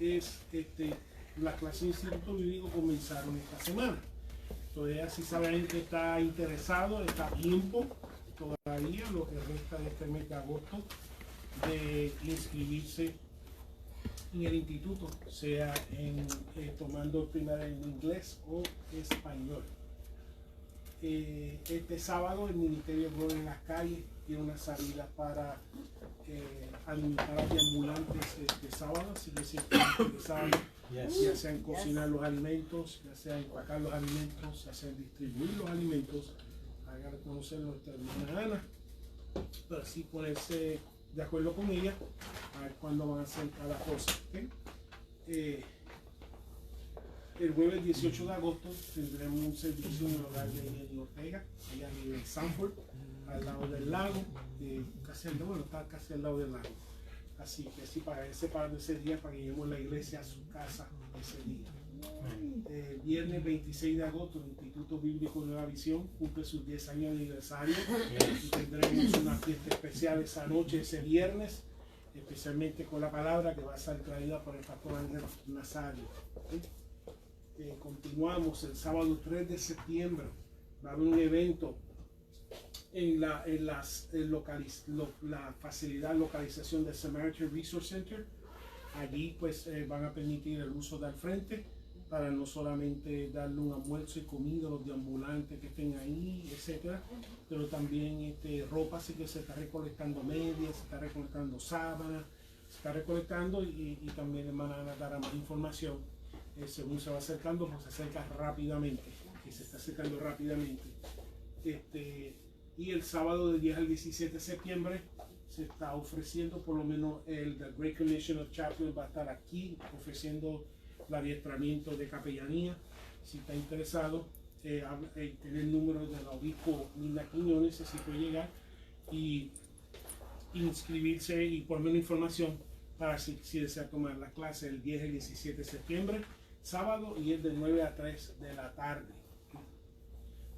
es las clases de Instituto Bíblico comenzaron esta semana. Entonces, si saben que está interesado, está a tiempo todavía, lo que resta de este mes de agosto, de inscribirse en el instituto, sea tomando primaria en inglés o español. Este sábado el Ministerio de en las calles tiene una salida para alimentar a los ambulantes este sábado, así que si están interesados, ya sea en cocinar los alimentos, ya sea en empacar los alimentos, ya sea en distribuir los alimentos, hagan conocer a nuestra hermana Ana, para así ponerse de acuerdo con ella a ver cuándo van a hacer cada cosa. ¿Okay? El jueves 18 de agosto tendremos un servicio en el hogar de Jenny Ortega, allá en Sanford, al lado del lago, está casi al lado del lago. Así que así para ese par de ese día, para que llevemos la iglesia a su casa ese día. Viernes 26 de agosto, el Instituto Bíblico Nueva Visión cumple sus 10 años de aniversario y tendremos una fiesta especial esa noche, ese viernes, especialmente con la palabra que va a ser traída por el pastor Ángel Nazario. Continuamos el sábado 3 de septiembre, va a haber un evento en la localización del Samaritan Resource Center. Allí pues van a permitir el uso del frente para no solamente darle un almuerzo y comida a los deambulantes que estén ahí, etcétera, pero también ropa, así que se está recolectando medias, se está recolectando sábanas, se está recolectando y también hermana Ana dará más información según se va acercando, pues se acerca rápidamente, y se está acercando rápidamente. Y el sábado del 10 al 17 de septiembre se está ofreciendo, por lo menos el The Great Commission of Chaplains va a estar aquí ofreciendo el adiestramiento de capellanía. Si está interesado, tener el número del obispo Linda Quiñones, así puede llegar y inscribirse y ponerme información para si desea tomar la clase el 10 y 17 de septiembre, sábado, y es de 9 a 3 de la tarde.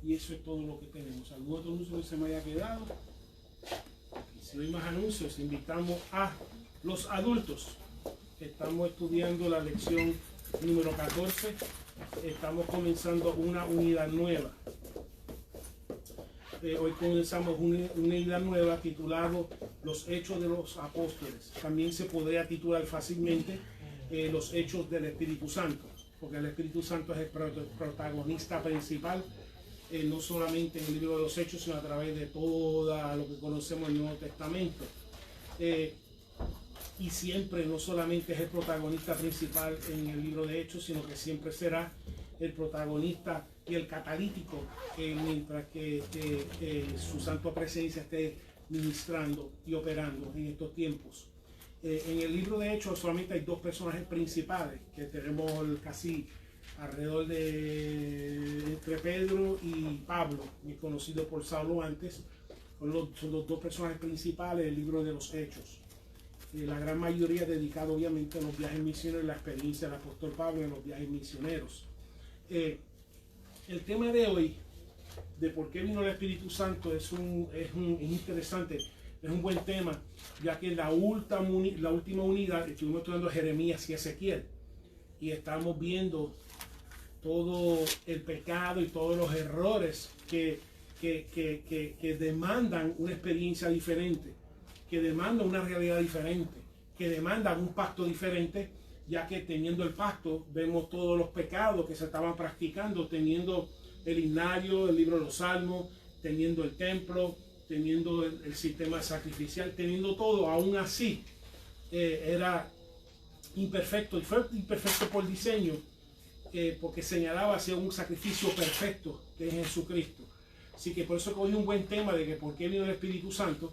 Y eso es todo lo que tenemos. ¿Algún otro anuncio que se me haya quedado? Y si no hay más anuncios, invitamos a los adultos. Estamos estudiando la lección número 14. Estamos comenzando una unidad nueva. Hoy comenzamos una unidad nueva titulado Los Hechos de los Apóstoles. También se podría titular fácilmente Los Hechos del Espíritu Santo, porque el Espíritu Santo es el protagonista principal, no solamente en el libro de los Hechos, sino a través de todo lo que conocemos en el Nuevo Testamento. Y siempre no solamente es el protagonista principal en el libro de Hechos, sino que siempre será el protagonista y el catalítico mientras que su santa presencia esté ministrando y operando en estos tiempos. En el libro de Hechos solamente hay dos personajes principales, que tenemos casi alrededor de entre Pedro y Pablo, conocido por Saulo antes. Son los dos personajes principales del libro de los Hechos. La gran mayoría dedicado obviamente a los viajes misioneros, la experiencia del apóstol Pablo en los viajes misioneros. El tema de hoy, de por qué vino el Espíritu Santo, es interesante, es un buen tema, ya que en la última unidad estuvimos estudiando Jeremías y Ezequiel, y estamos viendo todo el pecado y todos los errores que demandan una experiencia diferente, que demandan una realidad diferente, que demandan un pacto diferente, ya que teniendo el pacto vemos todos los pecados que se estaban practicando, teniendo el himnario, el libro de los Salmos, teniendo el templo, teniendo el sistema sacrificial, teniendo todo. Aún así era imperfecto, y fue imperfecto por diseño, porque señalaba hacia un sacrificio perfecto que es Jesucristo. Así que por eso cogí un buen tema de que por qué vino el Espíritu Santo,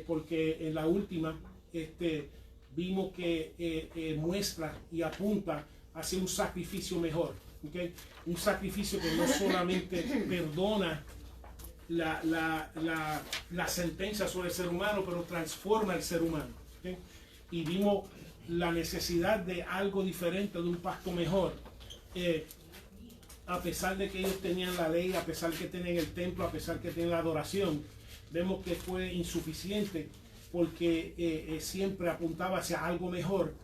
porque en la última vimos que muestra y apunta hacia un sacrificio mejor, ¿okay? Un sacrificio que no solamente perdona la sentencia sobre el ser humano, pero transforma el ser humano, ¿okay? Y vimos la necesidad de algo diferente, de un pacto mejor. A pesar de que ellos tenían la ley, a pesar que tenían el templo, a pesar que tenían la adoración, vemos que fue insuficiente, porque siempre apuntaba hacia algo mejor,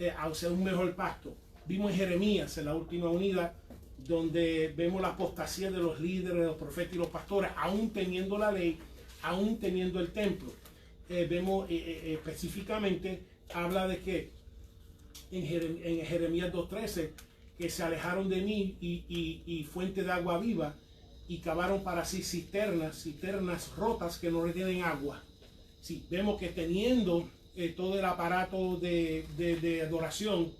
hacer un mejor pacto. Vimos en Jeremías, en la última unidad, donde vemos la apostasía de los líderes, de los profetas y los pastores, aún teniendo la ley, aún teniendo el templo. Vemos específicamente, habla de que en Jeremías 2:13, que se alejaron de mí y fuente de agua viva, y cavaron para sí cisternas rotas que no retienen agua. Sí, vemos que teniendo todo el aparato de adoración,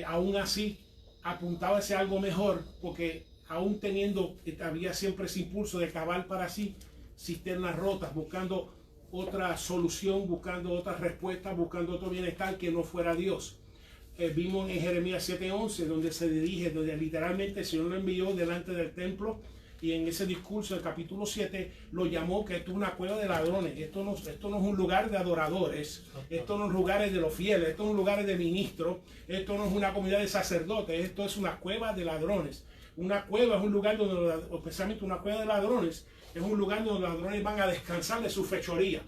aún así apuntaba hacia algo mejor, porque aún teniendo, había siempre ese impulso de cavar para sí cisternas rotas, buscando otra solución, buscando otra respuesta, buscando otro bienestar que no fuera Dios. Vimos en Jeremías 7:11, donde se dirige, donde literalmente el Señor lo envió delante del templo, y en ese discurso del capítulo 7 lo llamó que esto es una cueva de ladrones. Esto no es un lugar de adoradores, esto no es lugares de los fieles, esto no es lugares de ministros, esto no es una comunidad de sacerdotes, esto es una cueva de ladrones. Una cueva es un lugar donde, especialmente una cueva de ladrones, es un lugar donde los ladrones van a descansar de su fechoría.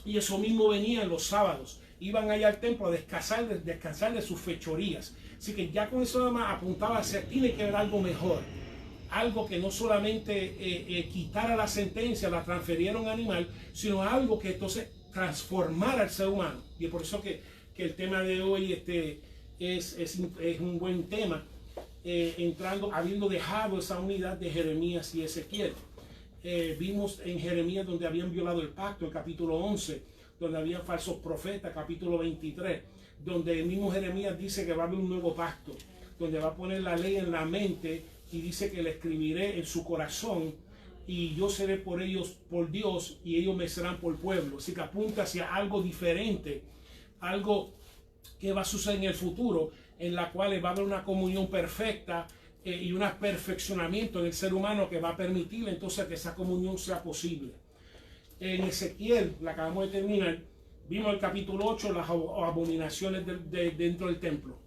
Y eso mismo venía los sábados, iban allá al templo a descansar de sus fechorías. Así que ya con eso nada más apuntaba hacia, tiene que haber algo mejor. Algo que no solamente quitara la sentencia, la transferiera a un animal, sino algo que entonces transformara al ser humano. Y es por eso que el tema de hoy es un buen tema, habiendo dejado esa unidad de Jeremías y Ezequiel. Vimos en Jeremías donde habían violado el pacto, el capítulo 11, donde habían falsos profetas, capítulo 23, donde el mismo Jeremías dice que va a haber un nuevo pacto, donde va a poner la ley en la mente, y dice que le escribiré en su corazón, y yo seré por ellos por Dios, y ellos me serán por pueblo. Así que apunta hacia algo diferente, algo que va a suceder en el futuro, en la cual va a haber una comunión perfecta y un perfeccionamiento en el ser humano que va a permitir entonces que esa comunión sea posible. En Ezequiel, la acabamos de terminar, vimos el capítulo 8, las abominaciones dentro del templo,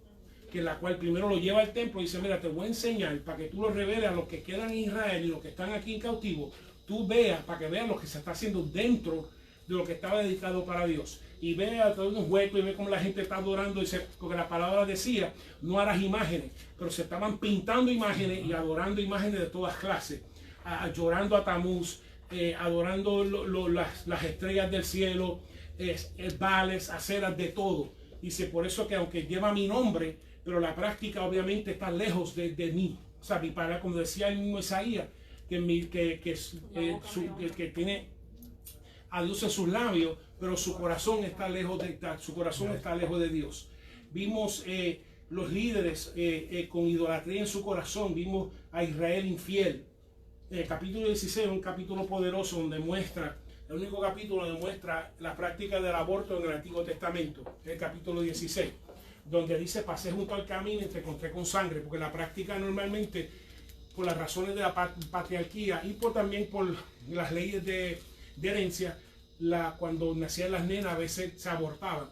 que en la cual primero lo lleva al templo y dice, mira, te voy a enseñar para que tú lo reveles a los que quedan en Israel y los que están aquí en cautivo, tú veas, para que veas lo que se está haciendo dentro de lo que estaba dedicado para Dios, y vea todo un hueco y ve cómo la gente está adorando, porque la palabra decía, no harás imágenes, pero se estaban pintando imágenes y adorando imágenes de todas clases, llorando a Tamuz, adorando las estrellas del cielo, vales, aceras, de todo. Dice, por eso que aunque lleva mi nombre, pero la práctica obviamente está lejos de mí. O sea, mi palabra, como decía el mismo Isaías, que tiene a Dios en sus labios, pero su corazón está lejos de Dios. Vimos los líderes con idolatría en su corazón. Vimos a Israel infiel. El capítulo 16 es un capítulo poderoso donde muestra, el único capítulo donde muestra la práctica del aborto en el Antiguo Testamento, el capítulo 16, donde dice, pasé junto al camino y te encontré con sangre, porque la práctica normalmente, por las razones de la patriarquía y también por las leyes de herencia, cuando nacían las nenas a veces se abortaban,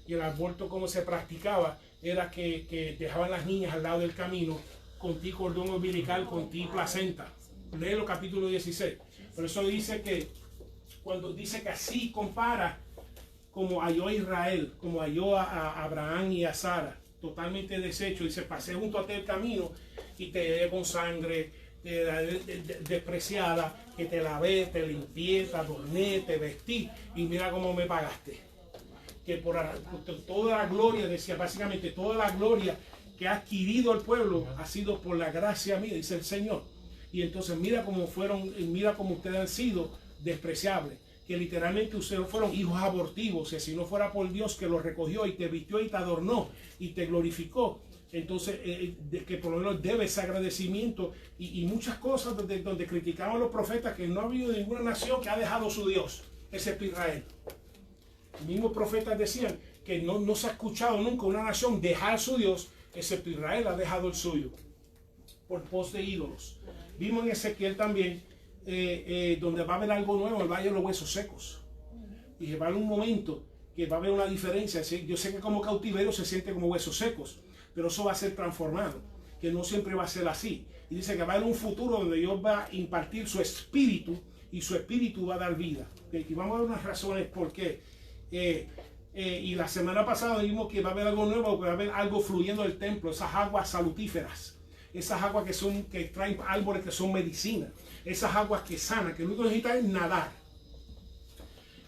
y el aborto como se practicaba era que dejaban las niñas al lado del camino con ti cordón umbilical, con ti placenta. Léelo capítulo 16. Por eso dice que cuando dice que así compara como halló a Israel, como halló a Abraham y a Sara, totalmente deshecho, dice, pasé junto a ti el camino y te llevé con sangre despreciada, que te lavé, te limpié, te adorné, te vestí y mira cómo me pagaste. Que por toda la gloria, decía básicamente, toda la gloria que ha adquirido el pueblo ha sido por la gracia mía, dice el Señor. Y entonces mira cómo ustedes han sido despreciables, que literalmente ustedes fueron hijos abortivos, que si no fuera por Dios que los recogió y te vistió y te adornó y te glorificó, entonces que por lo menos debe ese agradecimiento y muchas cosas donde criticaban a los profetas que no ha habido ninguna nación que ha dejado su Dios, excepto Israel. Los mismos profetas decían que no se ha escuchado nunca una nación dejar su Dios, excepto Israel ha dejado el suyo por pos de ídolos. Vimos en Ezequiel también donde va a haber algo nuevo, el valle de los huesos secos. Y va a haber un momento que va a haber una diferencia. Yo sé que como cautiverio se siente como huesos secos, pero eso va a ser transformado, que no siempre va a ser así. Y dice que va a haber un futuro donde Dios va a impartir su espíritu y su espíritu va a dar vida. Y vamos a ver unas razones por qué. Y la semana pasada vimos que va a haber algo nuevo, que va a haber algo fluyendo del templo, esas aguas salutíferas, esas aguas que traen árboles que son medicina, esas aguas que sanan, que lo único que necesitan es nadar.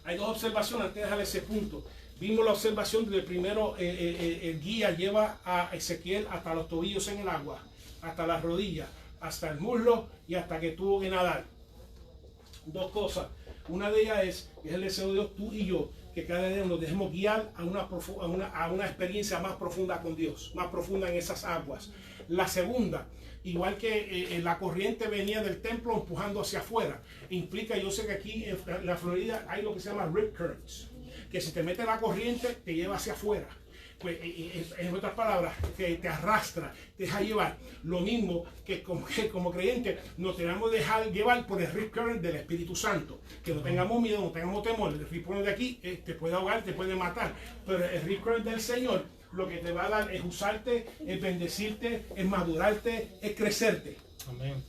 Hay dos observaciones antes de dejar ese punto. Vimos la observación de primero, el guía lleva a Ezequiel hasta los tobillos en el agua, hasta las rodillas, hasta el muslo y hasta que tuvo que nadar. Dos cosas. Una de ellas es el deseo de Dios, tú y yo, que cada día nos dejemos guiar a una experiencia más profunda con Dios, más profunda en esas aguas. La segunda, igual que la corriente venía del templo empujando hacia afuera, implica, yo sé que aquí en la Florida hay lo que se llama rip currents, que si te mete la corriente te lleva hacia afuera. Pues, en otras palabras, que te arrastra, te deja llevar. Lo mismo que como creyentes nos tenemos que dejar llevar por el rip current del Espíritu Santo. Que no tengamos miedo, no tengamos temor. El rip current de aquí te puede ahogar, te puede matar. Pero el rip current del Señor lo que te va a dar es usarte, es bendecirte, es madurarte, es crecerte. Amén.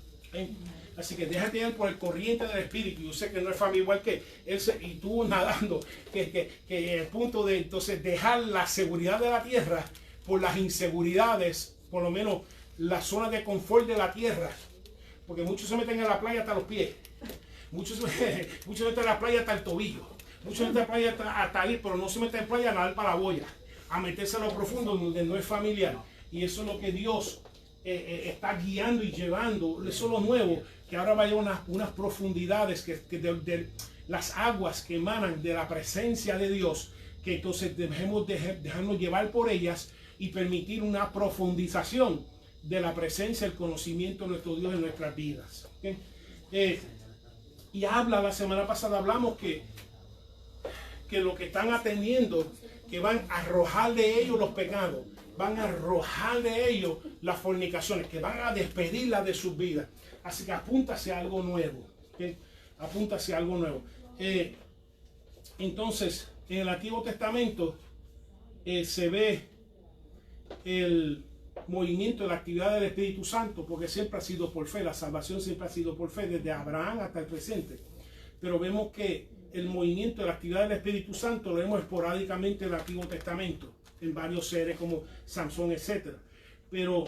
Así que déjate ir por el corriente del Espíritu. Yo sé que no es familia igual que él y tú nadando, que el punto de entonces dejar la seguridad de la tierra por las inseguridades, por lo menos la zona de confort de la tierra, porque muchos se meten en la playa hasta los pies, muchos se meten en la playa hasta el tobillo, muchos se meten en la playa hasta ahí, pero no se meten en la playa a nadar para la boya, a meterse a lo profundo donde no es familiar. Y eso es lo que Dios está guiando y llevando. Eso es lo nuevo, que ahora va a llevar unas profundidades que de las aguas que emanan de la presencia de Dios, que entonces debemos dejarnos llevar por ellas y permitir una profundización de la presencia, el conocimiento de nuestro Dios en nuestras vidas. ¿Okay? Y la semana pasada hablamos que lo que están atendiendo, que van a arrojar de ellos los pecados, van a arrojar de ellos las fornicaciones, que van a despedirlas de sus vidas. Así que apúntase a algo nuevo. ¿Okay? Apúntase a algo nuevo. Entonces, en el Antiguo Testamento se ve el movimiento de la actividad del Espíritu Santo, porque siempre ha sido por fe. La salvación siempre ha sido por fe, desde Abraham hasta el presente. Pero vemos que el movimiento de la actividad del Espíritu Santo lo vemos esporádicamente en el Antiguo Testamento, en varios seres como Samson, etc. Pero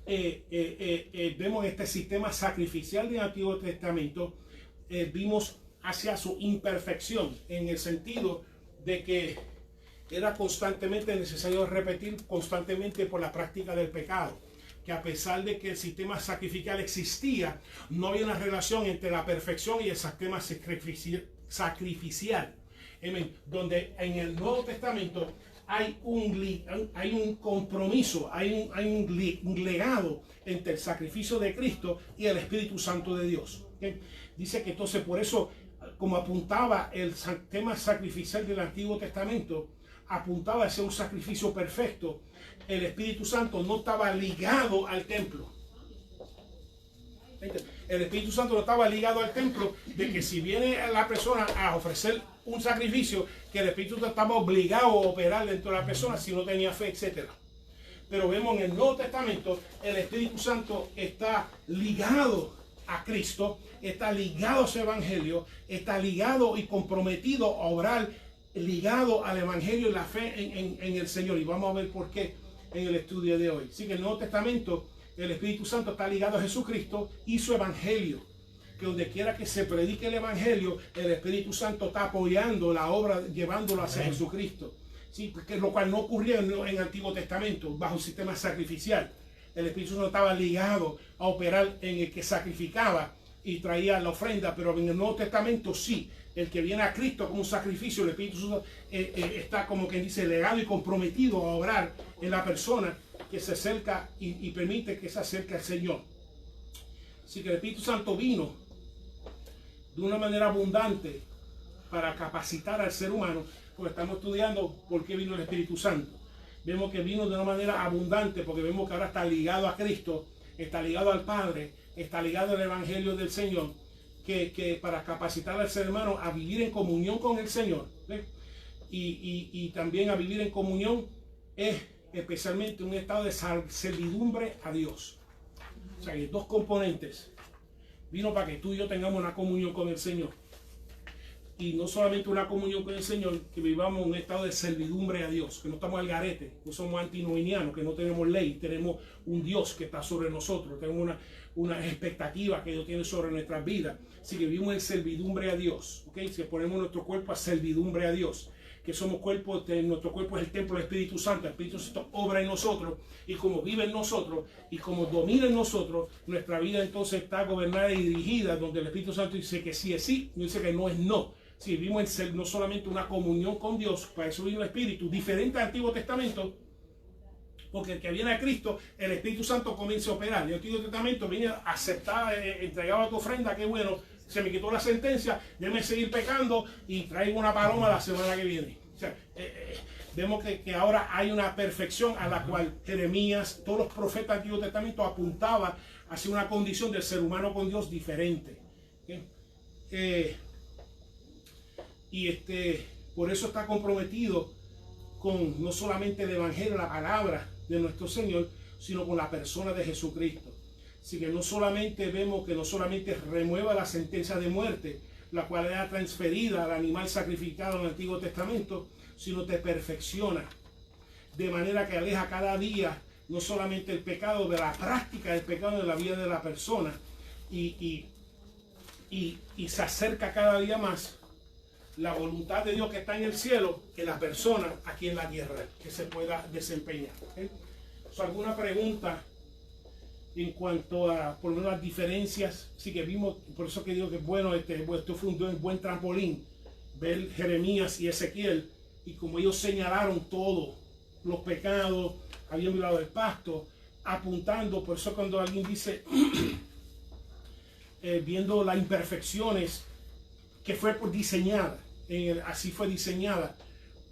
vemos este sistema sacrificial del Antiguo Testamento, vimos hacia su imperfección, en el sentido de que era constantemente necesario repetir constantemente por la práctica del pecado, que a pesar de que el sistema sacrificial existía, no había una relación entre la perfección y el sistema sacrificial. Amén. Donde en el Nuevo Testamento hay un compromiso, hay un legado entre el sacrificio de Cristo y el Espíritu Santo de Dios. ¿Okay? Dice que entonces por eso, como apuntaba el tema sacrificial del Antiguo Testamento, apuntaba a ser un sacrificio perfecto, el Espíritu Santo no estaba ligado al templo. El Espíritu Santo no estaba ligado al templo, de que si viene la persona a ofrecer un sacrificio, que el Espíritu Santo estaba obligado a operar dentro de la persona si no tenía fe, etc. Pero vemos en el Nuevo Testamento, el Espíritu Santo está ligado a Cristo, está ligado a su Evangelio, está ligado y comprometido a obrar, ligado al Evangelio y la fe en el Señor. Y vamos a ver por qué en el estudio de hoy. Así que en el Nuevo Testamento, el Espíritu Santo está ligado a Jesucristo y su Evangelio. Que donde quiera que se predique el Evangelio, el Espíritu Santo está apoyando la obra, llevándolo hacia Jesucristo. Sí, porque lo cual no ocurría en el Antiguo Testamento, bajo un sistema sacrificial. El Espíritu Santo estaba ligado a operar en el que sacrificaba y traía la ofrenda, pero en el Nuevo Testamento sí, el que viene a Cristo como un sacrificio, el Espíritu Santo está como quien dice legado y comprometido a obrar en la persona que se acerca y permite que se acerque al Señor. Así que el Espíritu Santo vino de una manera abundante para capacitar al ser humano, porque estamos estudiando por qué vino el Espíritu Santo. Vemos que vino de una manera abundante porque vemos que ahora está ligado a Cristo, está ligado al Padre, está ligado al Evangelio del Señor, que para capacitar al ser humano a vivir en comunión con el Señor, ¿ve? Y también a vivir en comunión es especialmente un estado de servidumbre a Dios. O sea, hay dos componentes. Vino para que tú y yo tengamos una comunión con el Señor. y no solamente una comunión con el Señor, que vivamos en un estado de servidumbre a Dios, que no estamos al garete, no somos antinomianos, que no tenemos ley, tenemos un Dios que está sobre nosotros, tenemos una expectativa que Dios tiene sobre nuestras vidas. Así que vivimos en servidumbre a Dios, ¿okay? Si ponemos nuestro cuerpo a servidumbre a Dios, que somos cuerpo, nuestro cuerpo es el templo del Espíritu Santo, el Espíritu Santo obra en nosotros, y como vive en nosotros, y como domina en nosotros, nuestra vida entonces está gobernada y dirigida, donde el Espíritu Santo dice que sí es sí, no dice que no es no. Si vivimos en no solamente una comunión con Dios, para eso vive el Espíritu, diferente al Antiguo Testamento, porque el que viene a Cristo, el Espíritu Santo comienza a operar. El Antiguo Testamento viene a aceptar, entregaba tu ofrenda, qué bueno, se me quitó la sentencia, déjame seguir pecando y traigo una paloma la semana que viene. O sea, vemos que ahora hay una perfección a la cual Jeremías, todos los profetas del Antiguo Testamento apuntaban hacia una condición del ser humano con Dios diferente. Por eso está comprometido con no solamente el Evangelio, la palabra de nuestro Señor, sino con la persona de Jesucristo. Así que no solamente vemos que no solamente remueva la sentencia de muerte, la cual era transferida al animal sacrificado en el Antiguo Testamento, sino te perfecciona, de manera que aleja cada día no solamente el pecado de la práctica del pecado de la vida de la persona, y se acerca cada día más la voluntad de Dios que está en el cielo que la persona aquí en la tierra que se pueda desempeñar. ¿Okay? ¿Alguna pregunta en cuanto a por lo menos las diferencias? Sí que vimos, por eso que digo que bueno, esto fue un buen trampolín ver Jeremías y Ezequiel, y como ellos señalaron todos los pecados, habían violado el pacto, apuntando. Por eso cuando alguien dice viendo las imperfecciones que fue por diseñada, así fue diseñada,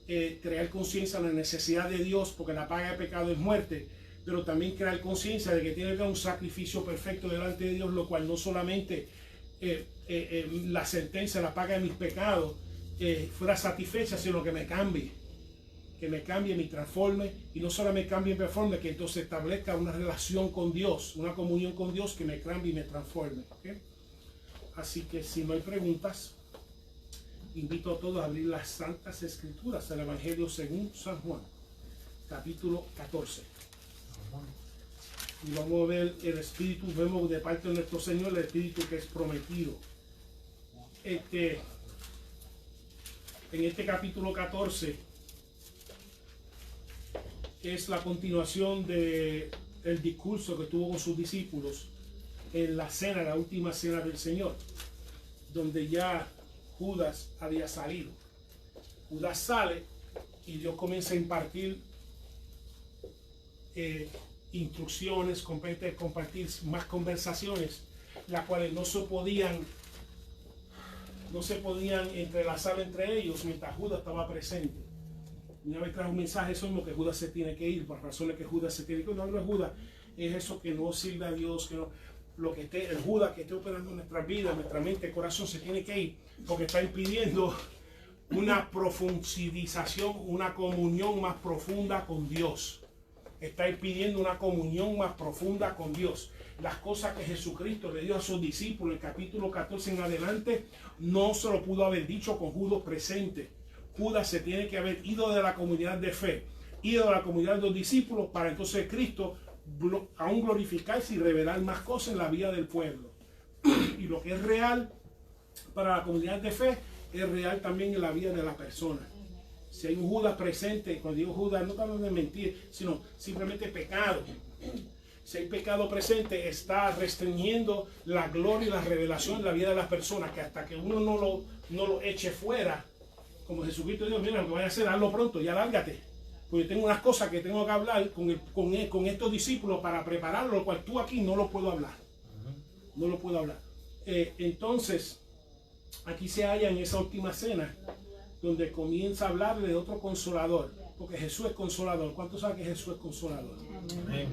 crear conciencia de la necesidad de Dios, porque la paga de pecado es muerte, pero también crear conciencia de que tiene que haber un sacrificio perfecto delante de Dios, lo cual no solamente la sentencia, la paga de mis pecados fuera satisfecha, sino que me cambie, me transforme, y no solo me cambie y me transforme, que entonces establezca una relación con Dios, una comunión con Dios que me cambie y me transforme. ¿Okay? Así que si no hay preguntas, invito a todos a abrir las Santas Escrituras, el Evangelio según San Juan, capítulo 14. Y vamos a ver el Espíritu, vemos de parte de nuestro Señor el Espíritu que es prometido. En este capítulo 14 es la continuación del discurso que tuvo con sus discípulos en la cena, la última cena del Señor, donde ya Judas había salido. Judas sale y Dios comienza a impartir instrucciones, compartir más conversaciones, las cuales no se podían entrelazar entre ellos mientras Judas estaba presente. Una vez trajo un mensaje, eso mismo, que Judas se tiene que ir, por razones que Judas se tiene que ir. No es Judas, es eso que no sirve a Dios, que no, lo que esté, el Judas que esté operando en nuestra vida, nuestra mente, el corazón, se tiene que ir, porque está impidiendo una profundización, una comunión más profunda con Dios. Está impidiendo una comunión más profunda con Dios. Las cosas que Jesucristo le dio a sus discípulos, el capítulo 14 en adelante, no se lo pudo haber dicho con Judas presente. Judas se tiene que haber ido de la comunidad de fe, ido de la comunidad de los discípulos, para entonces Cristo aún glorificarse y revelar más cosas en la vida del pueblo. Y lo que es real para la comunidad de fe es real también en la vida de la persona. Si hay un Judas presente, cuando digo Judas, no estamos de mentir, sino simplemente pecado. Si hay pecado presente, está restringiendo la gloria y la revelación en la vida de las personas, que hasta que uno no lo eche fuera, como Jesucristo dijo, mira, lo que vaya a hacer, hazlo pronto, ya lárgate. Porque tengo unas cosas que tengo que hablar con estos discípulos para prepararlo, lo cual tú aquí no lo puedo hablar. No lo puedo hablar. Entonces, aquí se halla en esa última cena, donde comienza a hablarle de otro consolador, porque Jesús es consolador. ¿Cuántos saben que Jesús es consolador? Amén.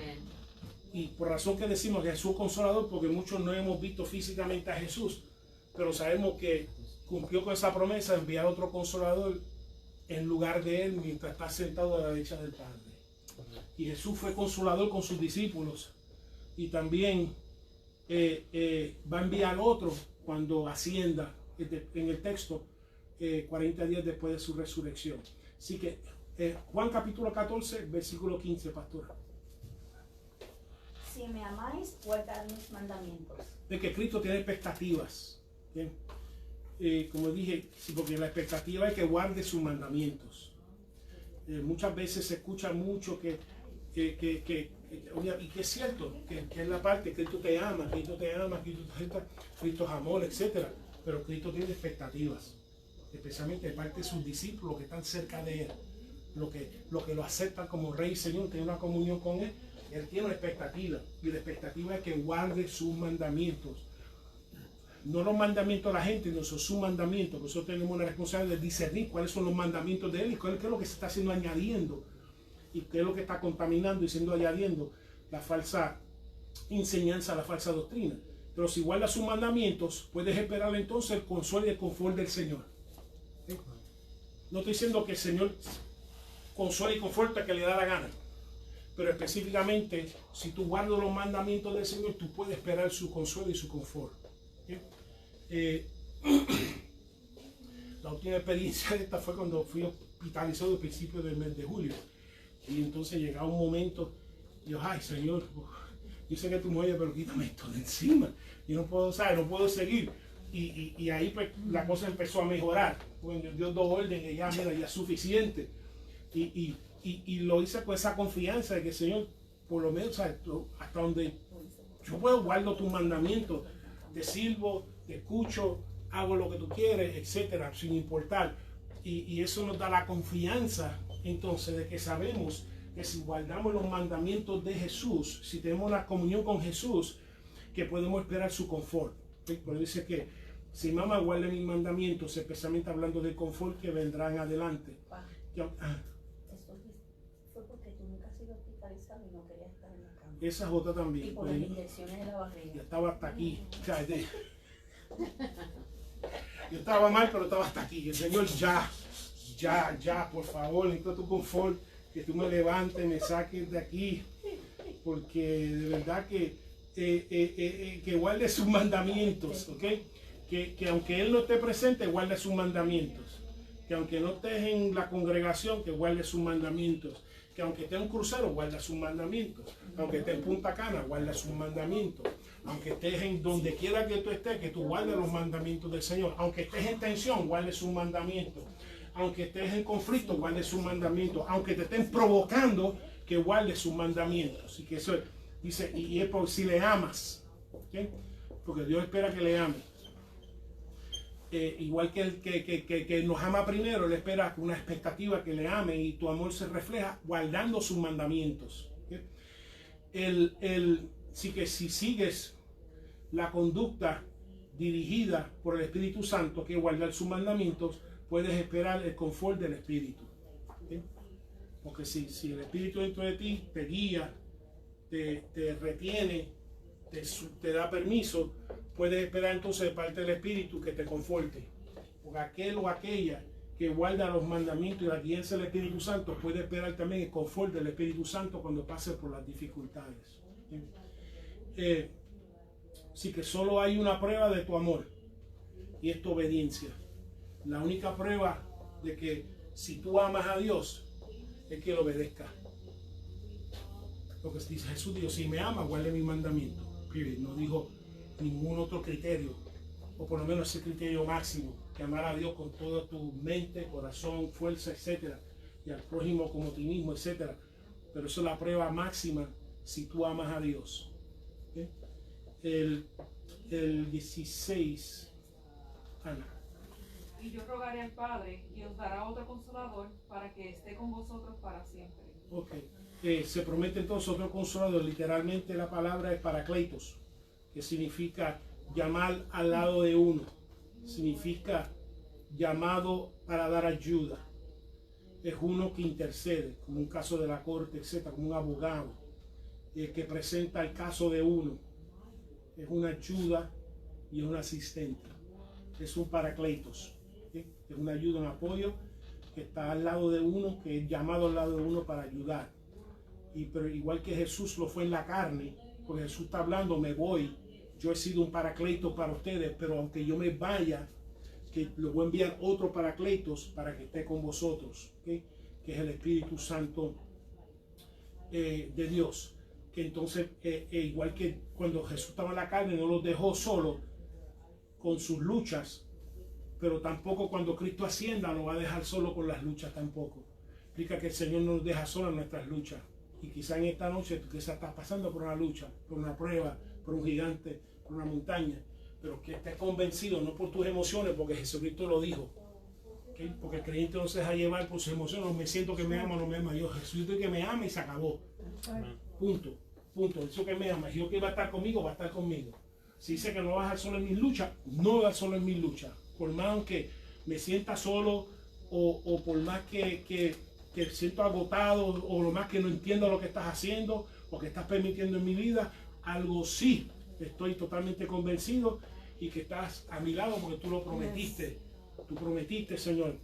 Y por razón que decimos que Jesús es consolador, porque muchos no hemos visto físicamente a Jesús, pero sabemos que cumplió con esa promesa de enviar otro consolador en lugar de él mientras está sentado a la derecha del Padre. Y Jesús fue consolador con sus discípulos, y también va a enviar otro cuando ascienda. En el texto 40 días después de su resurrección. Así que Juan capítulo 14, versículo 15, pastora. Si me amáis, guardad mis mandamientos. De que Cristo tiene expectativas. ¿Bien? Como dije, sí, porque la expectativa es que guarde sus mandamientos. Muchas veces se escucha mucho y que es cierto, que es la parte, Cristo te ama, Cristo es amor, etc. Pero Cristo tiene expectativas, especialmente de parte de sus discípulos que están cerca de Él, lo que lo aceptan como Rey y Señor, tiene una comunión con Él. Él tiene una expectativa, y la expectativa es que guarde sus mandamientos. No los mandamientos de la gente, no son sus mandamientos. Nosotros tenemos una responsabilidad de discernir cuáles son los mandamientos de Él y qué es lo que se está haciendo añadiendo y qué es lo que está contaminando y siendo añadiendo la falsa enseñanza, la falsa doctrina. Pero si guarda sus mandamientos, puedes esperar entonces el consuelo y el confort del Señor. ¿Sí? No estoy diciendo que el Señor consuela y conforta que le da la gana, pero específicamente, si tú guardas los mandamientos del Señor, tú puedes esperar su consuelo y su confort. La última experiencia de esta fue cuando fui hospitalizado al principio del mes de julio, y entonces llegaba un momento y yo, ay Señor, yo sé que tú me oyes, pero quítame esto de encima, yo no puedo, ¿sabes? No puedo seguir, y ahí pues la cosa empezó a mejorar. Bueno, Dios dio orden que ya, mira, ya es suficiente, y lo hice con esa confianza de que Señor, por lo menos, ¿sabes? Hasta donde yo puedo, guardo tus mandamientos, te sirvo, te escucho, hago lo que tú quieres, etcétera, sin importar. Y eso nos da la confianza entonces de que sabemos que si guardamos los mandamientos de Jesús, si tenemos una comunión con Jesús, que podemos esperar su confort. ¿Sí? Por eso dice que si mamá guarda mis mandamientos, especialmente hablando del confort que vendrán adelante. Eso fue porque tú nunca has sido hospitalizado y no querías estar en la cama. Esa es otra también. Y por las inyecciones de la barriga. Yo estaba hasta aquí. O sea, yo estaba mal, pero estaba hasta aquí. El Señor, ya, por favor, necesito tu confort, que tú me levantes, me saques de aquí, porque de verdad que guarde sus mandamientos, ¿ok? Que aunque Él no esté presente, guarde sus mandamientos. Que aunque no estés en la congregación, que guarde sus mandamientos. Que aunque esté en un crucero, guarda sus mandamientos. Aunque esté en Punta Cana, guarda sus mandamientos. Aunque estés en donde quiera que tú estés, que tú guardes los mandamientos del Señor. Aunque estés en tensión, guarde sus mandamientos. Aunque estés en conflicto, guarde sus mandamientos. Aunque te estén provocando, que guarde sus mandamientos. Y que eso dice, y es por si le amas. ¿Okay? Porque Dios espera que le ames. Igual que el que nos ama primero, Él espera una expectativa que le ame, y tu amor se refleja guardando sus mandamientos. ¿Okay? Sí, que si sigues la conducta dirigida por el Espíritu Santo, que es guardar sus mandamientos, puedes esperar el confort del Espíritu. ¿Okay? Porque si el Espíritu dentro de ti te guía, te retiene, te da permiso, puedes esperar entonces de parte del Espíritu que te conforte. Porque aquel o aquella que guarda los mandamientos y la guianza del Espíritu Santo puede esperar también el confort del Espíritu Santo cuando pase por las dificultades. Sí, que solo hay una prueba de tu amor, y es tu obediencia. La única prueba de que si tú amas a Dios es que lo obedezcas. Lo que dice Jesús dijo, si me ama, guarde mis mandamientos. No dijo ningún otro criterio, o por lo menos ese criterio máximo, que amar a Dios con toda tu mente, corazón, fuerza, etcétera, y al prójimo como ti mismo, etcétera. Pero eso es la prueba máxima si tú amas a Dios. ¿Okay? El 16, Ana. Y yo rogaré al Padre, y os dará otro consolador, para que esté con vosotros para siempre. Ok. Se promete entonces otro consolador. Literalmente la palabra es paracletos, que significa llamar al lado de uno. Significa llamado para dar ayuda. Es uno que intercede, como un caso de la corte, etcétera, como un abogado que presenta el caso de uno. Es una ayuda y es un asistente. Es un paracletos. ¿Sí? Es una ayuda, un apoyo que está al lado de uno, que es llamado al lado de uno para ayudar. Pero igual que Jesús lo fue en la carne, porque Jesús está hablando, me voy, yo he sido un paracleto para ustedes, pero aunque yo me vaya, que lo voy a enviar otro Paracletos para que esté con vosotros, ¿okay? Que es el Espíritu Santo de Dios. Que entonces, igual que cuando Jesús estaba en la carne, no los dejó solo con sus luchas, pero tampoco cuando Cristo ascienda lo va a dejar solo con las luchas tampoco. Explica que el Señor no nos deja solo en nuestras luchas. Y quizá en esta noche tú quizás estás pasando por una lucha, por una prueba, por un gigante, por una montaña, pero que estés convencido, no por tus emociones, porque Jesucristo lo dijo. ¿Okay? Porque el creyente no se deja llevar por sus emociones, no me siento que me ama, no me ama. Yo, Jesucristo que me ama y se acabó. Punto. Punto. Eso que me ama. Yo que va a estar conmigo, va a estar conmigo. Si dice que no va a dejar solo en mis luchas, no va a dejar solo en mis luchas. Por más que me sienta solo o por más que siento agotado o lo más que no entiendo lo que estás haciendo o que estás permitiendo en mi vida, algo sí estoy totalmente convencido y que estás a mi lado porque tú lo prometiste. Tú prometiste, Señor,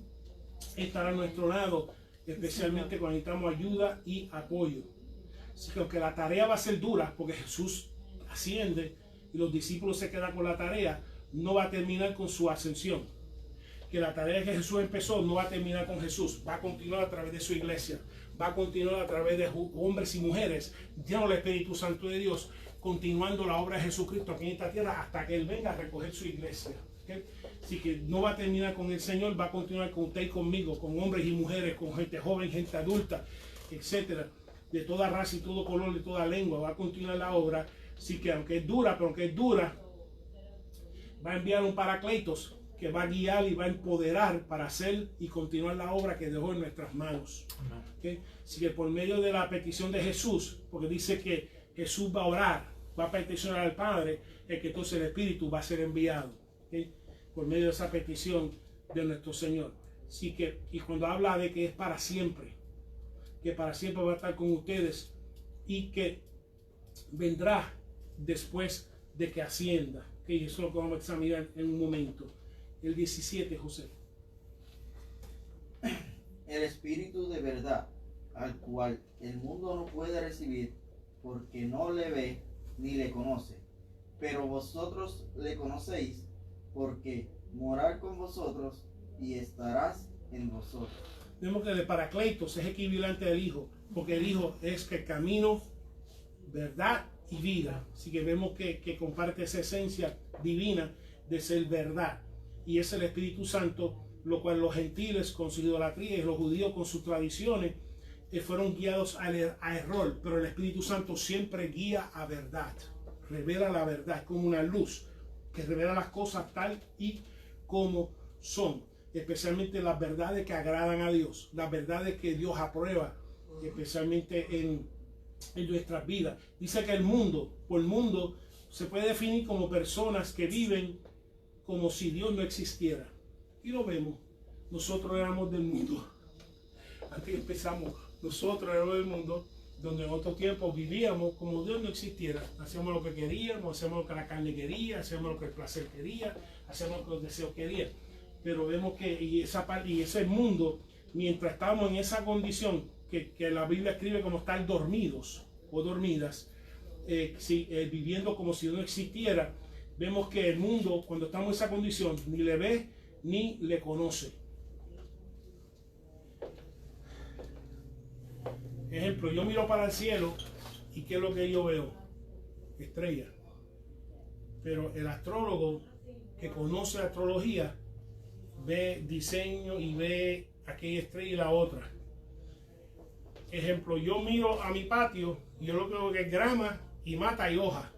estar a nuestro lado, especialmente cuando necesitamos ayuda y apoyo. Así que aunque la tarea va a ser dura, porque Jesús asciende y los discípulos se quedan con la tarea, no va a terminar con su ascensión. Que la tarea que Jesús empezó no va a terminar con Jesús, va a continuar a través de su iglesia, va a continuar a través de hombres y mujeres llenos del Espíritu Santo de Dios, continuando la obra de Jesucristo aquí en esta tierra hasta que Él venga a recoger su iglesia. ¿Okay? Así que no va a terminar con el Señor, va a continuar con usted y conmigo, con hombres y mujeres, con gente joven, gente adulta, etcétera, de toda raza y todo color, de toda lengua, va a continuar la obra. Así que aunque es dura, pero aunque es dura, va a enviar un Paracletos que va a guiar y va a empoderar para hacer y continuar la obra que dejó en nuestras manos. ¿Okay? Así que por medio de la petición de Jesús, porque dice que Jesús va a orar, va a peticionar al Padre, es que entonces el Espíritu va a ser enviado. ¿Okay? Por medio de esa petición de nuestro Señor. Así que, y cuando habla de que es para siempre, que para siempre va a estar con ustedes y que vendrá después de que ascienda. ¿Okay? Eso es lo que vamos a examinar en un momento. El 17, José. El Espíritu de verdad, al cual el mundo no puede recibir porque no le ve ni le conoce, pero vosotros le conocéis porque morar con vosotros y estarás en vosotros. Vemos que el Paracletos es equivalente al Hijo, porque el Hijo es que camino, verdad y vida. Así que vemos que comparte esa esencia divina de ser verdad. Y es el Espíritu Santo, lo cual los gentiles con su idolatría y los judíos con sus tradiciones fueron guiados a error, pero el Espíritu Santo siempre guía a verdad, revela la verdad como una luz que revela las cosas tal y como son, especialmente las verdades que agradan a Dios, las verdades que Dios aprueba, especialmente en nuestras vidas. Dice que el mundo, por el mundo, se puede definir como personas que viven como si Dios no existiera. Y lo vemos. Nosotros éramos del mundo. Antes que empezamos, nosotros éramos del mundo, donde en otro tiempo vivíamos como Dios no existiera. Hacíamos lo que queríamos, hacíamos lo que la carne quería, hacíamos lo que el placer quería, hacíamos lo que los deseos querían. Pero vemos que y ese mundo, mientras estábamos en esa condición que la Biblia escribe como estar dormidos o dormidas, viviendo como si no existiera, vemos que el mundo, cuando estamos en esa condición, ni le ve ni le conoce. Ejemplo, yo miro para el cielo y ¿qué es lo que yo veo? Estrellas. Pero el astrólogo que conoce astrología ve diseño y ve aquella estrella y la otra. Ejemplo, yo miro a mi patio y yo lo que veo que es grama y mata y hoja.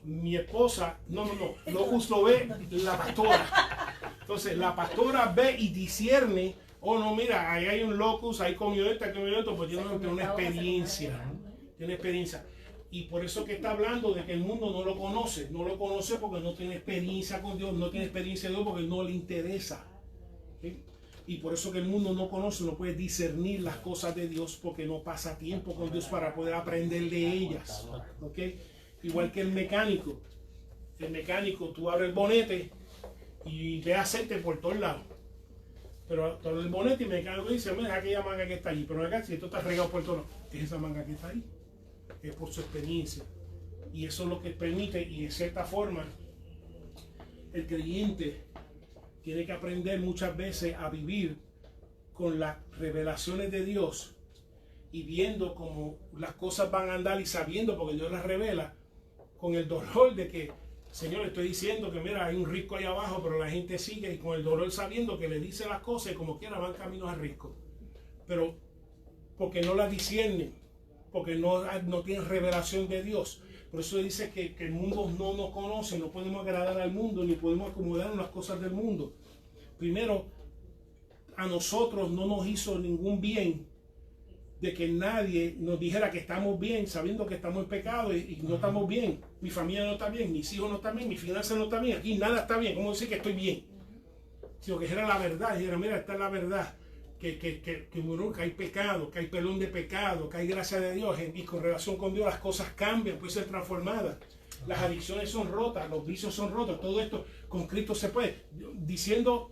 Mi esposa, no, locus lo ve la pastora. Entonces la pastora ve y discierne, oh no, mira, ahí hay un locus, ahí comió esto, pues tiene una experiencia. Tiene experiencia. Y por eso que está hablando de que el mundo no lo conoce porque no tiene experiencia con Dios, no tiene experiencia de Dios porque no le interesa. ¿Okay? Y por eso que el mundo no conoce, no puede discernir las cosas de Dios porque no pasa tiempo con Dios para poder aprender de ellas. ¿Okay? Igual que el mecánico, tú abres el bonete y ve aceite por todos lados. Pero todo el bonete y el mecánico dice, mira aquella manga que está allí, pero acá si esto está regado por todos lados, es esa manga que está ahí. Es por su experiencia. Y eso es lo que permite, y de cierta forma, el creyente tiene que aprender muchas veces a vivir con las revelaciones de Dios y viendo cómo las cosas van a andar y sabiendo, porque Dios las revela, con el dolor de que, Señor, estoy diciendo que mira, hay un risco ahí abajo, pero la gente sigue, y con el dolor sabiendo que le dice las cosas y como quiera van caminos al risco. Pero porque no las disciernen, porque no tienen revelación de Dios. Por eso dice que el mundo no nos conoce, no podemos agradar al mundo, ni podemos acomodar las cosas del mundo. Primero, a nosotros no nos hizo ningún bien de que nadie nos dijera que estamos bien, sabiendo que estamos en pecado y no estamos bien. Mi familia no está bien, mis hijos no están bien, mis finanzas no están bien, aquí nada está bien. ¿Cómo decir que estoy bien? Sino que era la verdad, dijera, mira, esta es la verdad, que hay pecado, que hay perdón de pecado, que hay gracia de Dios, y con relación con Dios las cosas cambian, pueden ser transformadas. Las adicciones son rotas, los vicios son rotos, todo esto con Cristo se puede. Diciendo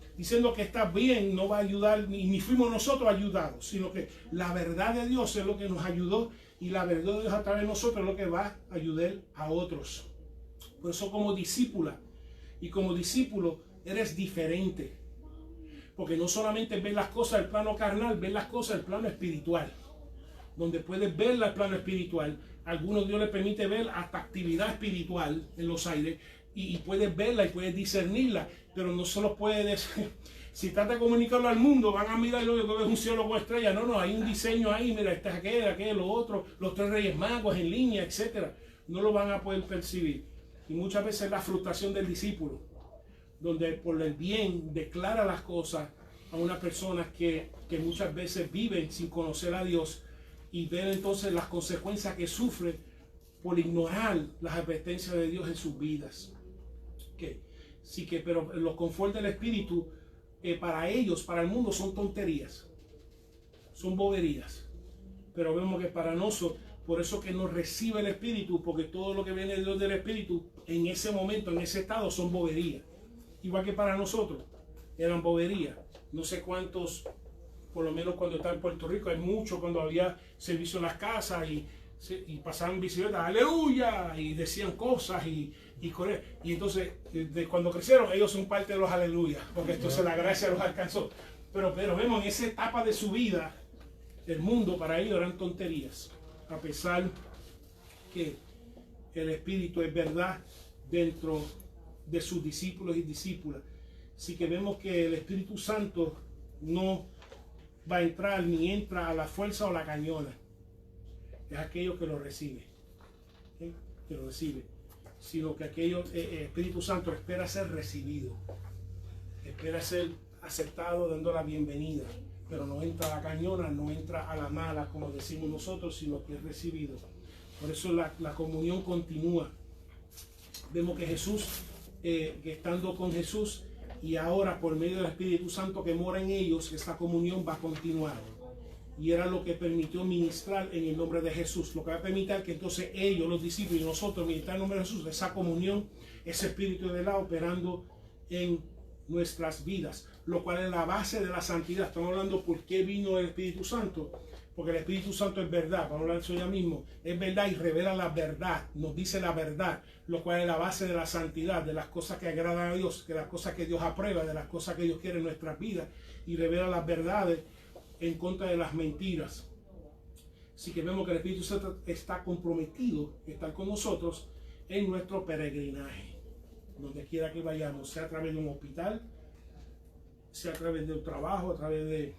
que está bien no va a ayudar, ni fuimos nosotros ayudados, sino que la verdad de Dios es lo que nos ayudó y la verdad de Dios a través de nosotros es lo que va a ayudar a otros. Por eso como discípula y como discípulo eres diferente. Porque no solamente ves las cosas del plano carnal, ves las cosas del plano espiritual. Donde puedes ver el plano espiritual. Algunos Dios les permite ver hasta actividad espiritual en los aires y puedes verla y puedes discernirla, pero no solo puedes, si trata de comunicarlo al mundo, van a mirar y luego ves un cielo con estrellas. No, hay un diseño ahí, mira, este es aquel, lo otro, los 3 Reyes Magos en línea, etc. No lo van a poder percibir. Y muchas veces la frustración del discípulo, donde por el bien declara las cosas a unas personas que muchas veces viven sin conocer a Dios, y ver entonces las consecuencias que sufren por ignorar las advertencias de Dios en sus vidas. Pero los confort del Espíritu, para ellos, para el mundo, son tonterías, son boberías. Pero vemos que para nosotros, por eso que nos recibe el Espíritu, porque todo lo que viene de Dios del Espíritu, en ese momento, en ese estado, son boberías. Igual que para nosotros, eran boberías. No sé cuántos, por lo menos cuando estaba en Puerto Rico, hay mucho cuando había servicio en las casas y pasaban bicicletas, aleluya, y decían cosas y entonces cuando crecieron ellos son parte de los aleluya, porque entonces la gracia los alcanzó. Pero vemos en esa etapa de su vida, el mundo para ellos eran tonterías, a pesar que el Espíritu es verdad dentro de sus discípulos y discípulas. Así que vemos que el Espíritu Santo no va a entrar ni entra a la fuerza o la cañona. Es aquello que lo recibe, que lo recibe, sino que aquello, el Espíritu Santo espera ser recibido, espera ser aceptado, dando la bienvenida, pero no entra a la cañona, no entra a la mala, como decimos nosotros, sino que es recibido. Por eso la comunión continúa. Vemos que Jesús, que estando con Jesús, y ahora por medio del Espíritu Santo que mora en ellos, esta comunión va a continuar. Y era lo que permitió ministrar en el nombre de Jesús. Lo que va a permitir que entonces ellos, los discípulos y nosotros, ministrar en el nombre de Jesús, esa comunión, ese Espíritu de la operando en nuestras vidas. Lo cual es la base de la santidad. Estamos hablando por qué vino el Espíritu Santo. Porque el Espíritu Santo es verdad. Vamos a hablar de eso ya mismo. Es verdad y revela la verdad. Nos dice la verdad. Lo cual es la base de la santidad. De las cosas que agradan a Dios. De las cosas que Dios aprueba. De las cosas que Dios quiere en nuestras vidas. Y revela las verdades en contra de las mentiras. Así que vemos que el Espíritu Santo está comprometido a estar con nosotros en nuestro peregrinaje. Donde quiera que vayamos. Sea a través de un hospital. Sea a través de un trabajo. A través de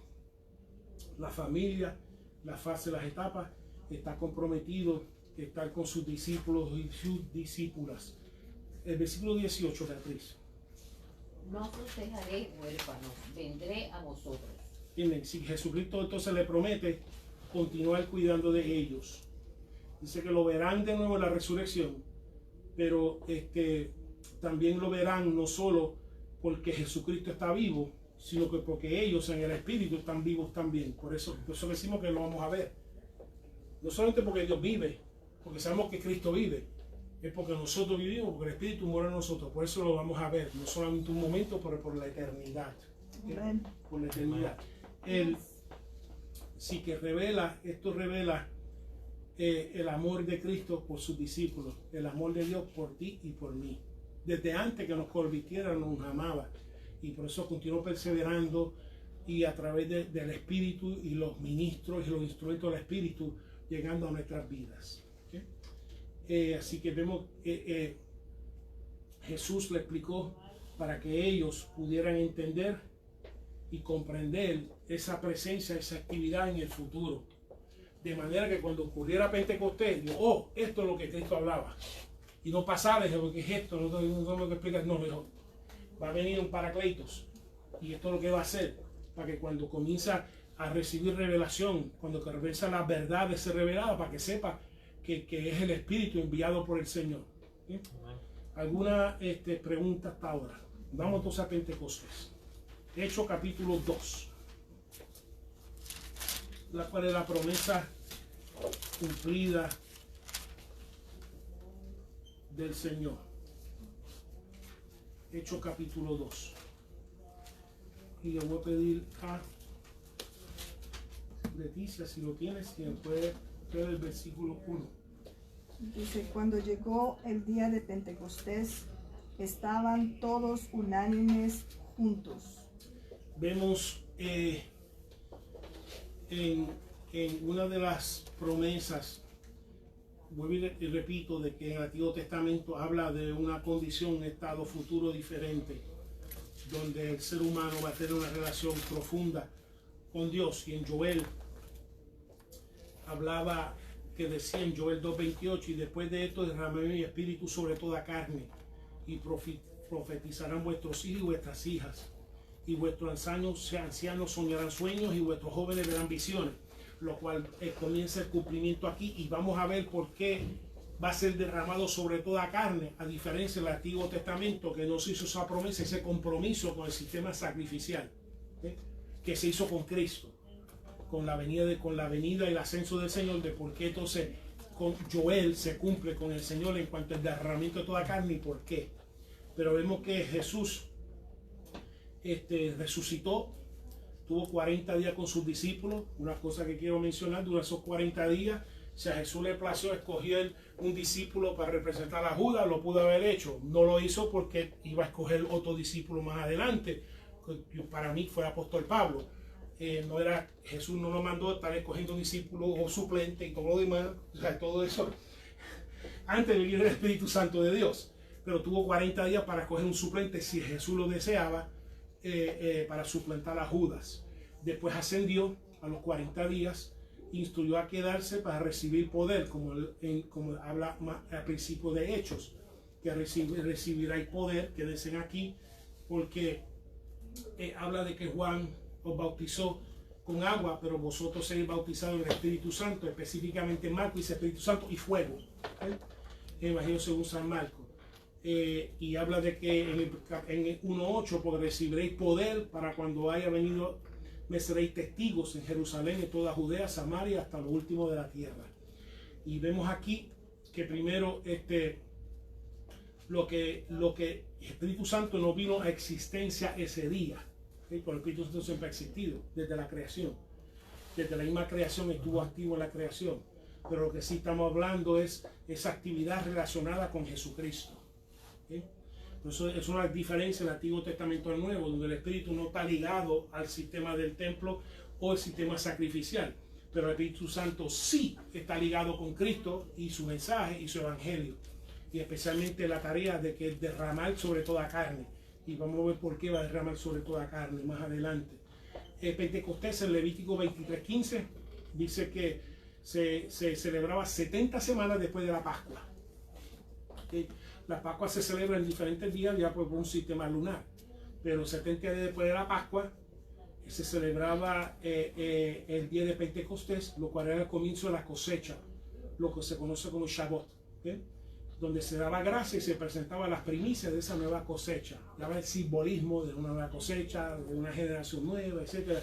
la familia. La fase, las etapas, está comprometido a estar con sus discípulos y sus discípulas. El versículo 18, Beatriz. No os dejaré huérfanos, vendré a vosotros. Bien, si Jesucristo entonces le promete continuar cuidando de ellos. Dice que lo verán de nuevo en la resurrección, pero también lo verán no solo porque Jesucristo está vivo, sino que porque ellos en el Espíritu están vivos también. Por eso decimos que lo vamos a ver. No solamente porque Dios vive, porque sabemos que Cristo vive, es porque nosotros vivimos, porque el Espíritu mora en nosotros. Por eso lo vamos a ver, no solamente un momento, pero por la eternidad. Por la eternidad. Él sí que esto revela el amor de Cristo por sus discípulos, el amor de Dios por ti y por mí. Desde antes que nos convirtieran nos amaba. y por eso continuó perseverando y a través del Espíritu y los ministros y los instrumentos del Espíritu llegando a nuestras vidas. ¿Okay? Así que vemos Jesús le explicó para que ellos pudieran entender y comprender esa presencia, esa actividad en el futuro. De manera que cuando ocurriera Pentecostés, digo, oh, esto es lo que Cristo hablaba. Y no pasaba, dije, ¿qué es esto? No lo que explica. No, dijo, va a venir un Paracletos. Y esto es lo que va a hacer. Para que cuando comienza a recibir revelación, cuando comienza la verdad de ser revelada, para que sepa que es el Espíritu enviado por el Señor. ¿Sí? ¿Alguna pregunta hasta ahora? Vamos entonces a Pentecostés. Hechos capítulo 2. La cual es la promesa cumplida del Señor. Hechos capítulo 2. Y le voy a pedir a Leticia, si lo tienes, si me puede leer el versículo 1. Dice, cuando llegó el día de Pentecostés, estaban todos unánimes juntos. Vemos en una de las promesas, vuelvo y repito, de que en el Antiguo Testamento habla de una condición, un estado futuro diferente, donde el ser humano va a tener una relación profunda con Dios. Y en Joel hablaba, que decía en Joel 2:28, y después de esto derramaré mi espíritu sobre toda carne, y profetizarán vuestros hijos y vuestras hijas, y vuestros ancianos soñarán sueños, y vuestros jóvenes verán visiones, lo cual comienza el cumplimiento aquí, y vamos a ver por qué va a ser derramado sobre toda carne, a diferencia del Antiguo Testamento, que no se hizo esa promesa, ese compromiso con el sistema sacrificial, ¿sí? Que se hizo con Cristo, con la venida y el ascenso del Señor, de por qué entonces con Joel se cumple con el Señor en cuanto al derramamiento de toda carne y por qué. Pero vemos que Jesús resucitó, tuvo 40 días con sus discípulos. Una cosa que quiero mencionar, durante esos 40 días, si a Jesús le plació escoger un discípulo para representar a Judas, lo pudo haber hecho. No lo hizo porque iba a escoger otro discípulo más adelante. Para mí fue el apóstol Pablo. Jesús no lo mandó a estar escogiendo discípulos o suplente y todo lo demás, o sea, todo eso antes de venir el Espíritu Santo de Dios. Pero tuvo 40 días para escoger un suplente si Jesús lo deseaba, para suplantar a Judas. Después ascendió a los 40 días, instruyó a quedarse para recibir poder, como habla al principio de Hechos, que recibiráis poder, quédense aquí, porque habla de que Juan os bautizó con agua, pero vosotros seréis bautizados en el Espíritu Santo, específicamente Marcos dice Espíritu Santo y fuego, ¿okay? Evangelio según San Marcos. Y habla de que en 1:8, porque recibiréis poder para cuando haya venido, me seréis testigos en Jerusalén, en toda Judea, Samaria, hasta lo último de la tierra. Y vemos aquí que primero lo que el Espíritu Santo no vino a existencia ese día, ¿okay? Porque el Espíritu Santo siempre ha existido desde la creación, desde la misma creación estuvo activo en la creación, pero lo que sí estamos hablando es esa actividad relacionada con Jesucristo. ¿Okay? Eso es una diferencia en el Antiguo Testamento al Nuevo, donde el Espíritu no está ligado al sistema del templo o el sistema sacrificial, pero el Espíritu Santo sí está ligado con Cristo y su mensaje y su evangelio, y especialmente la tarea de que derramar sobre toda carne, y vamos a ver por qué va a derramar sobre toda carne más adelante. Pentecostés en Levítico 23:15 dice que se celebraba 70 semanas después de la Pascua. ¿Okay? La Pascua se celebra en diferentes días ya por un sistema lunar, pero 70 días después de la Pascua se celebraba el día de Pentecostés, lo cual era el comienzo de la cosecha, lo que se conoce como Shavuot, ¿okay? Donde se daba gracia y se presentaban las primicias de esa nueva cosecha, daba el simbolismo de una nueva cosecha, de una generación nueva, etc.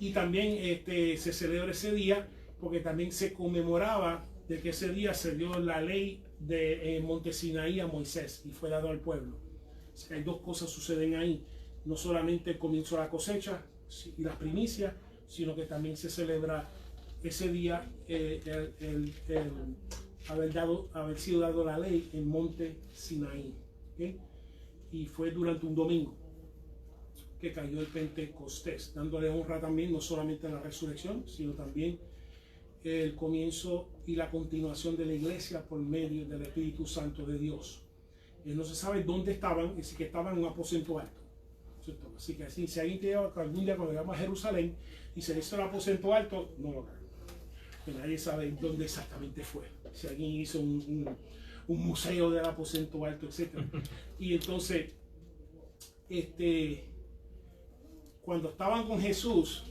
Y también se celebra ese día porque también se conmemoraba de que ese día se dio la ley de Monte Sinaí a Moisés y fue dado al pueblo. Así que hay dos cosas suceden ahí, no solamente el comienzo de la cosecha y las primicias, sino que también se celebra ese día haber sido dado la ley en Monte Sinaí, ¿okay? Y fue durante un domingo. que cayó el Pentecostés, dándole honra también no solamente a la resurrección, sino también el comienzo y la continuación de la iglesia por medio del Espíritu Santo de Dios. No se sabe dónde estaban, es que estaban en un aposento alto, ¿cierto? Así que si alguien te lleva algún día cuando llegamos a Jerusalén y se hizo el aposento alto, no lo creo. Que nadie sabe dónde exactamente fue. Si alguien hizo un museo del aposento alto, etc. Y entonces, cuando estaban con Jesús,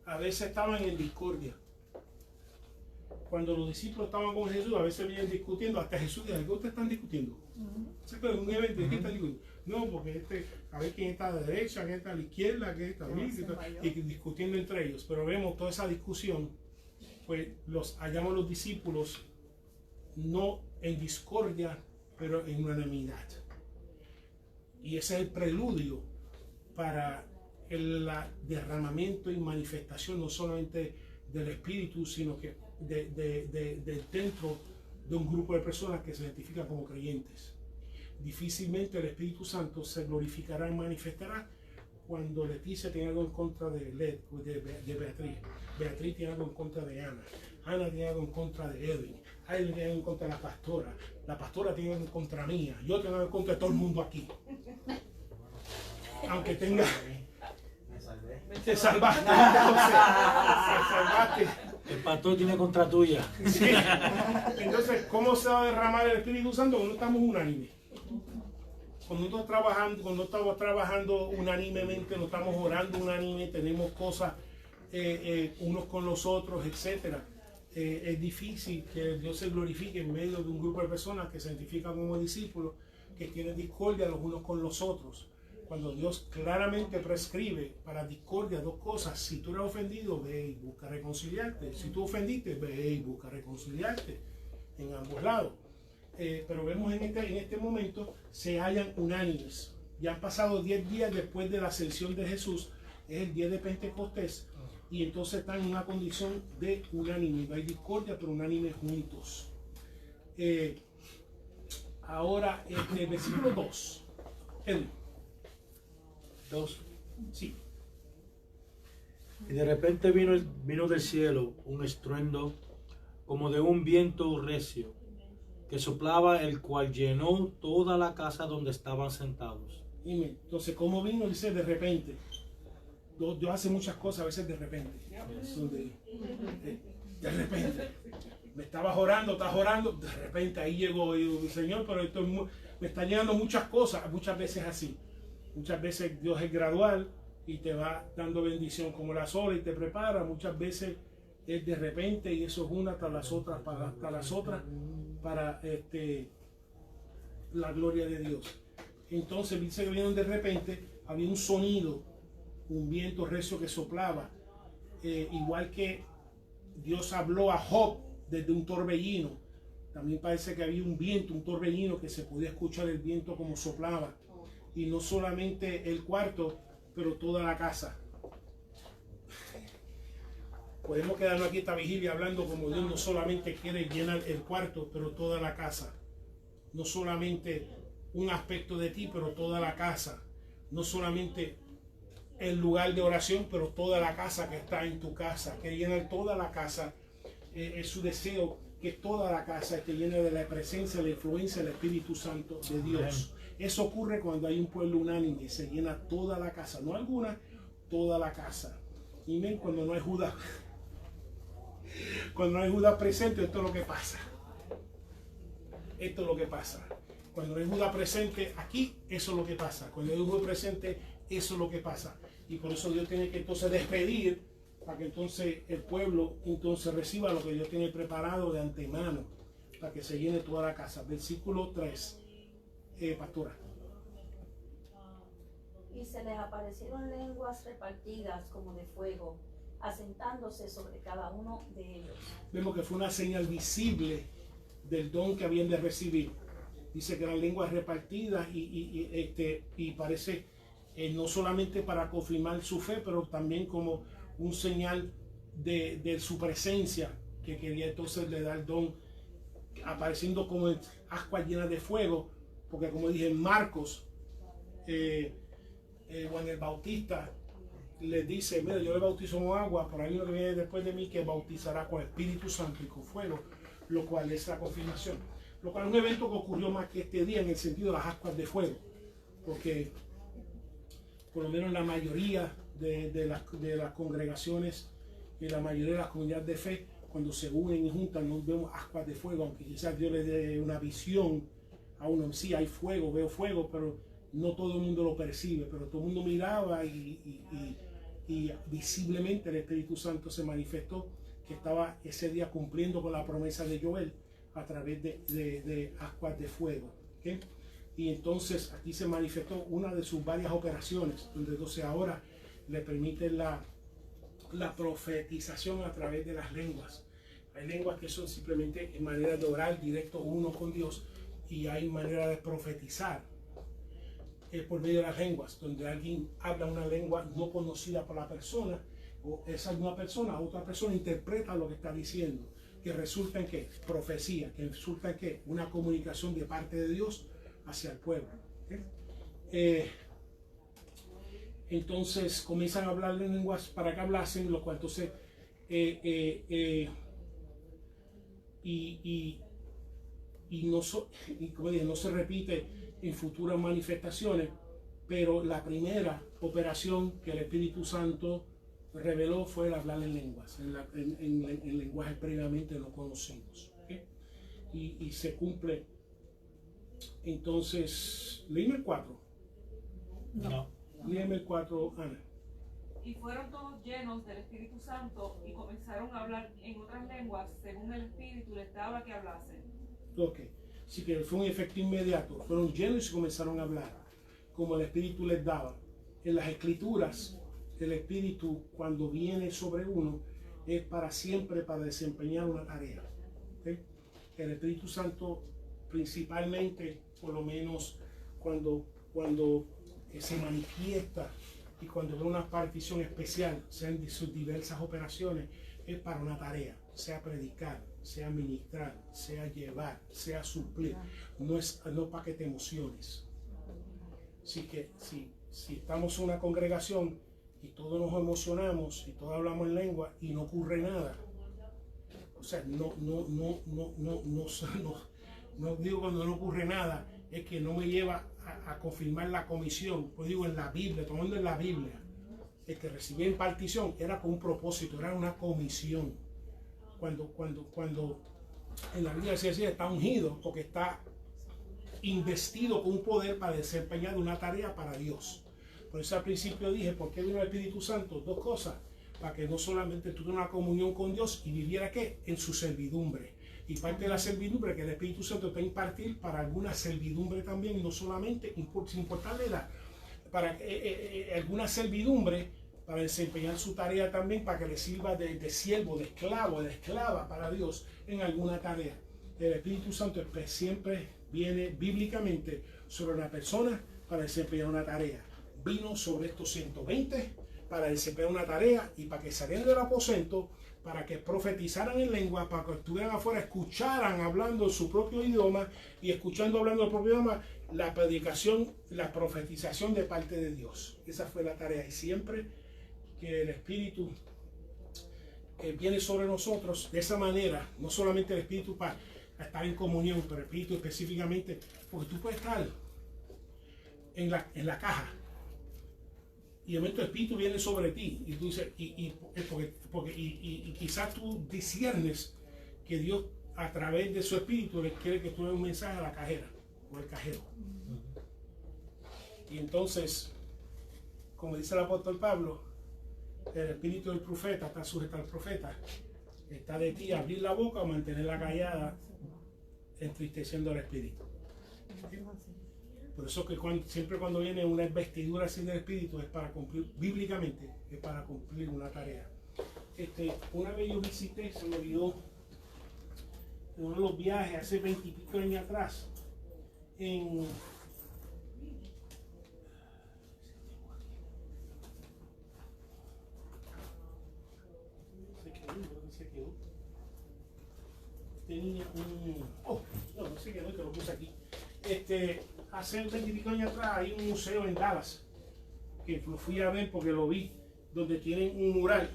a veces estaban en discordia. Cuando los discípulos estaban con Jesús, a veces venían discutiendo, hasta Jesús dijo, ¿qué ustedes están discutiendo? En un evento, ¿qué están discutiendo? No, porque a ver quién está a la derecha, quién está a la izquierda, quién está y discutiendo entre ellos. Pero vemos toda esa discusión, pues hallamos los discípulos no en discordia, pero en unanimidad. Y ese es el preludio para el derramamiento y manifestación no solamente del Espíritu, sino que dentro de un grupo de personas que se identifican como creyentes. Difícilmente el Espíritu Santo se glorificará y manifestará cuando Leticia tiene algo en contra de Beatriz, Beatriz tiene algo en contra de Ana, Ana tiene algo en contra de Edwin, Edwin tiene algo en contra de la pastora tiene algo en contra mía, yo tengo algo en contra de todo el mundo aquí. Aunque tenga... Te salvaste, entonces, te salvaste. El pastor tiene contra tuya. Sí. Entonces, ¿cómo se va a derramar el Espíritu Santo? Cuando estamos unánimes. Cuando estamos trabajando unánimemente, no estamos orando unánime, tenemos cosas unos con los otros, etc. Es difícil que Dios se glorifique en medio de un grupo de personas que se identifican como discípulos, que tienen discordia los unos con los otros. Cuando Dios claramente prescribe para discordia dos cosas: si tú eres ofendido, ve y busca reconciliarte; si tú ofendiste, ve y busca reconciliarte, en ambos lados. Pero vemos en este momento se hallan unánimes. Ya han pasado 10 días después de la ascensión de Jesús, es el día de Pentecostés, y entonces están en una condición de unánime. No hay discordia, pero unánimes juntos. Ahora, versículo 2. Edwin. 2. Sí. Y de repente vino del cielo un estruendo como de un viento recio que soplaba, el cual llenó toda la casa donde estaban sentados. Dime, entonces, ¿cómo vino? Dice de repente. Dios hace muchas cosas a veces de repente. De repente. Me estabas orando, estás orando, de repente ahí llegó y digo, Señor, pero esto me está llegando muchas cosas, muchas veces así. Muchas veces Dios es gradual y te va dando bendición como las olas y te prepara. Muchas veces es de repente y eso es una tras las otras para la gloria de Dios. Entonces dice que vienen de repente, había un sonido, un viento recio que soplaba, igual que Dios habló a Job desde un torbellino. También parece que había un viento, un torbellino, que se podía escuchar el viento como soplaba. Y no solamente el cuarto, pero toda la casa. Podemos quedarnos aquí esta vigilia hablando como Dios no solamente quiere llenar el cuarto, pero toda la casa. No solamente un aspecto de ti, pero toda la casa. No solamente el lugar de oración, pero toda la casa que está en tu casa. Que llenar toda la casa. Es su deseo que toda la casa esté llena de la presencia, la influencia del Espíritu Santo de Dios. Eso ocurre cuando hay un pueblo unánime, se llena toda la casa, no alguna, toda la casa. Y ven, cuando no hay Judas, cuando no hay Judas presente, esto es lo que pasa. Esto es lo que pasa. Cuando no hay Judas presente aquí, eso es lo que pasa. Cuando hay Judas presente, eso es lo que pasa. Y por eso Dios tiene que entonces despedir, para que entonces el pueblo entonces reciba lo que Dios tiene preparado de antemano, para que se llene toda la casa. Versículo 3. Pastora. Y se les aparecieron lenguas repartidas como de fuego, asentándose sobre cada uno de ellos. Vemos que fue una señal visible del don que habían de recibir. Dice que eran lenguas repartidas y parece no solamente para confirmar su fe, pero también como un señal de su presencia, que quería entonces le dar don, apareciendo como ascuas llenas de fuego. Porque como dije en Marcos, Juan el Bautista les dice, mira, yo le bautizo con agua, pero hay uno que viene después de mí que bautizará con Espíritu Santo y con fuego, lo cual es la confirmación. Lo cual es un evento que ocurrió más que este día en el sentido de las ascuas de fuego, porque por lo menos la mayoría de las congregaciones y la mayoría de las comunidades de fe, cuando se unen y juntan, no vemos ascuas de fuego, aunque quizás Dios les dé una visión a uno, sí hay fuego, veo fuego, pero no todo el mundo lo percibe, pero todo el mundo miraba y visiblemente el Espíritu Santo se manifestó, que estaba ese día cumpliendo con la promesa de Joel a través de ascuas de fuego. ¿Okay? Y entonces aquí se manifestó una de sus varias operaciones, donde entonces ahora le permite la profetización a través de las lenguas. Hay lenguas que son simplemente maneras de orar directo uno con Dios, y hay manera de profetizar por medio de las lenguas, donde alguien habla una lengua no conocida por la persona, o esa misma persona, otra persona interpreta lo que está diciendo, que resulta en qué, profecía, que resulta en qué, una comunicación de parte de Dios hacia el pueblo. Entonces comienzan a hablar en lenguas para que hablasen, lo cual entonces como dije, no se repite en futuras manifestaciones, pero la primera operación que el Espíritu Santo reveló fue el hablar en lenguas, en lenguajes previamente no conocidos. ¿Okay? Y se cumple. Entonces, leíme el 4. No. Leíme el 4, Ana. Y fueron todos llenos del Espíritu Santo y comenzaron a hablar en otras lenguas según el Espíritu les daba que hablasen. Ok, así que fue un efecto inmediato. Fueron llenos y se comenzaron a hablar como el Espíritu les daba. En las Escrituras, el Espíritu cuando viene sobre uno es para siempre, para desempeñar una tarea. ¿Okay? El Espíritu Santo principalmente, por lo menos cuando se manifiesta y cuando ve una partición especial, sean de sus diversas operaciones, es para una tarea, sea predicar, sea ministrar, sea llevar, sea suplir, no para que te emociones. Así que si estamos en una congregación y todos nos emocionamos y todos hablamos en lengua y no ocurre nada, o sea, no digo cuando no ocurre nada, es que no me lleva a confirmar la comisión. Pues digo, en la Biblia, tomando en la Biblia, el que recibía impartición era con un propósito, era una comisión. Cuando en la Biblia se decía está ungido, porque está investido con un poder para desempeñar una tarea para Dios. Por eso al principio dije, ¿por qué vino el Espíritu Santo? Dos cosas, para que no solamente tuviera una comunión con Dios y viviera ¿qué? En su servidumbre. Y parte de la servidumbre que el Espíritu Santo te va a impartir para alguna servidumbre también, no solamente, sin importar la edad, para alguna servidumbre para desempeñar su tarea también, para que le sirva de siervo, de esclavo, de esclava para Dios en alguna tarea. El Espíritu Santo siempre viene bíblicamente sobre una persona para desempeñar una tarea. Vino sobre estos 120 para desempeñar una tarea y para que salieran del aposento, para que profetizaran en lengua, para que estuvieran afuera, escucharan hablando su propio idioma y escuchando hablando el propio idioma, la predicación, la profetización de parte de Dios. Esa fue la tarea. Y siempre que el Espíritu viene sobre nosotros de esa manera, no solamente el Espíritu para estar en comunión, pero el Espíritu específicamente, porque tú puedes estar en la caja y de momento el Espíritu viene sobre ti y tú dices, y quizás tú disciernes que Dios a través de su Espíritu le quiere que tú des un mensaje a la cajera o al cajero. Y entonces, como dice el apóstol Pablo, el espíritu del profeta está sujeto al profeta. Está de ti abrir la boca o mantenerla callada, entristeciendo al espíritu. Por eso que siempre cuando viene una investidura así del espíritu es para cumplir, bíblicamente, es para cumplir una tarea. Una vez yo visité, se me olvidó, en uno de los viajes hace 20 y pico años atrás, en tenía no sé qué, no te lo puse aquí. Hace 20 y pico años atrás hay un museo en Dallas que lo fui a ver porque lo vi, donde tienen un mural,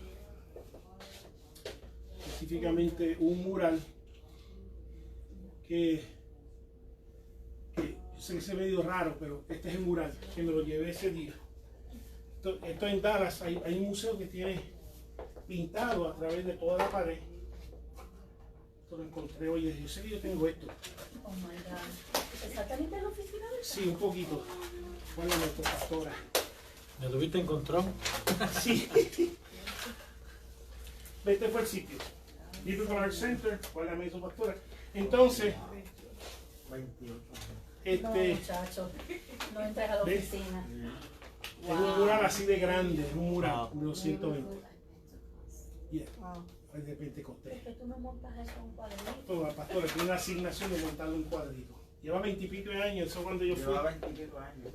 específicamente un mural que yo sé que se ve medio raro, pero este es el mural que me lo llevé ese día. Esto en Dallas, hay un museo que tiene pintado a través de toda la pared. Esto lo encontré hoy, yo sé que yo tengo esto. Oh my God. ¿Exactamente en la oficina de Sí, un poquito. Bueno, nuestra pastora. ¿Me tuviste encontrado? Sí. Este fue el sitio. Biblical Art Center, ¿cuál es la misma pastora? Entonces, 28. No, muchacho, no entras a la ¿Ves? oficina. Es un mural así de grande, es un mural Wow. de los 120. Yeah, Wow. es de Pentecostés. ¿Por qué tú no montas eso en un cuadernito? Toda la pastora tiene una asignación de montarlo en cuadrito. Lleva 20 y pico de años, eso cuando yo fui. Lleva 20 y pico años.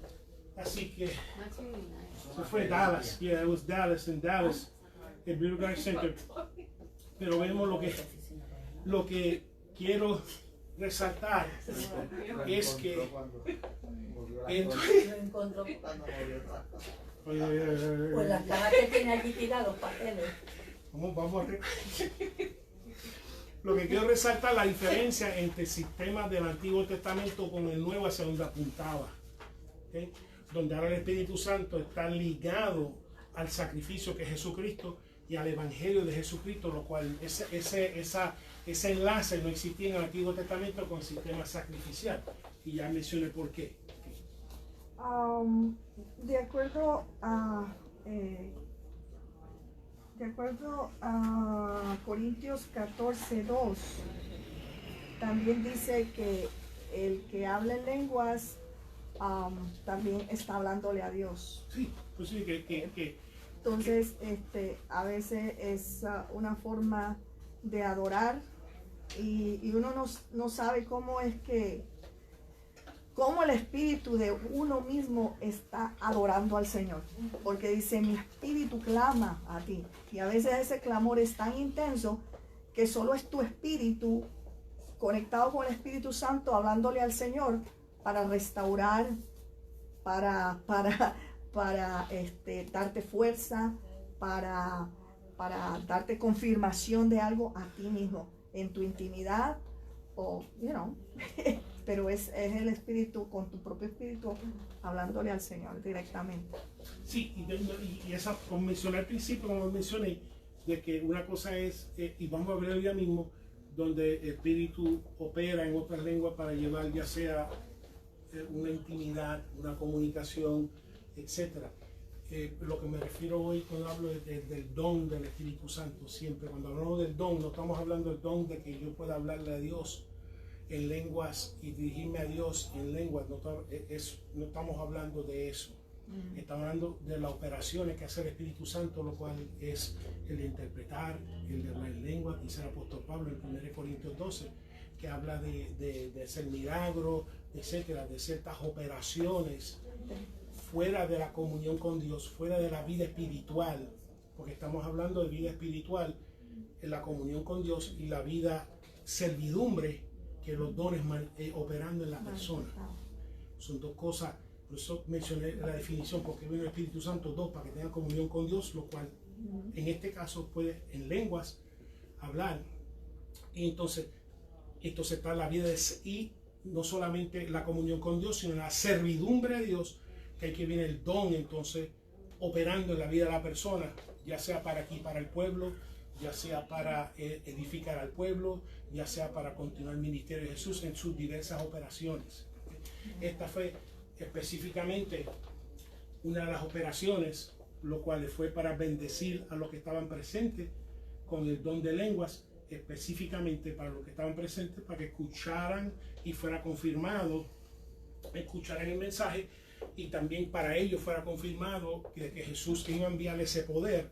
Así que That's really nice. eso fue Dallas. Yeah, it was Dallas, en Dallas, el Biblical Art Center. Pero vemos lo que quiero resaltar es que esto- Lo encontró. Oye, oye, oye, oye, Pues las cajas que tiene allí tiradas, los papeles. vamos a lo que quiero resaltar la diferencia entre el sistema del Antiguo Testamento con el Nuevo hacia donde apuntaba, ¿ok? Donde ahora el Espíritu Santo está ligado al sacrificio que es Jesucristo y al Evangelio de Jesucristo, lo cual ese enlace no existía en el Antiguo Testamento con el sistema sacrificial, y ya mencioné por qué. De acuerdo a Corintios 14:2, también dice que el que habla en lenguas también está hablándole a Dios. Sí, pues sí, que Entonces, a veces es una forma de adorar y uno no sabe cómo es que, cómo el espíritu de uno mismo está adorando al Señor. Porque dice, mi espíritu clama a ti. Y a veces ese clamor es tan intenso que solo es tu espíritu conectado con el Espíritu Santo hablándole al Señor para restaurar, para darte fuerza, para darte confirmación de algo a ti mismo, en tu intimidad, o, pero es el Espíritu, con tu propio Espíritu, hablándole al Señor directamente. sí, y esa, como mencioné al principio, como mencioné, de que una cosa es, y vamos a ver ya mismo, donde el Espíritu opera en otras lenguas para llevar ya sea una intimidad, una comunicación, etcétera. Lo que me refiero hoy cuando hablo del don del Espíritu Santo, siempre cuando hablamos del don, no estamos hablando del don de que yo pueda hablarle a Dios en lenguas y dirigirme a Dios en lenguas, no estamos hablando de eso. Estamos hablando de las operaciones que hace el Espíritu Santo, lo cual es el de interpretar, el de hablar en lengua, dice el apóstol Pablo en 1 Corintios 12, que habla de hacer milagros, etcétera, de ciertas operaciones fuera de la comunión con Dios, fuera de la vida espiritual, porque estamos hablando de vida espiritual, en la comunión con Dios y la vida servidumbre que los dones operando en la persona. Son dos cosas, por eso mencioné la definición, porque viene el Espíritu Santo, dos, para que tenga comunión con Dios, lo cual en este caso puede en lenguas hablar. Y entonces está la vida y no solamente la comunión con Dios, sino la servidumbre a Dios, que aquí viene el don entonces operando en la vida de la persona, ya sea para aquí, para el pueblo, ya sea para edificar al pueblo, ya sea para continuar el ministerio de Jesús en sus diversas operaciones. Esta fue específicamente una de las operaciones, lo cual fue para bendecir a los que estaban presentes con el don de lenguas, específicamente para los que estaban presentes, para que escucharan y fuera confirmado, escucharan el mensaje, y también para ellos fuera confirmado que Jesús iba a enviar ese poder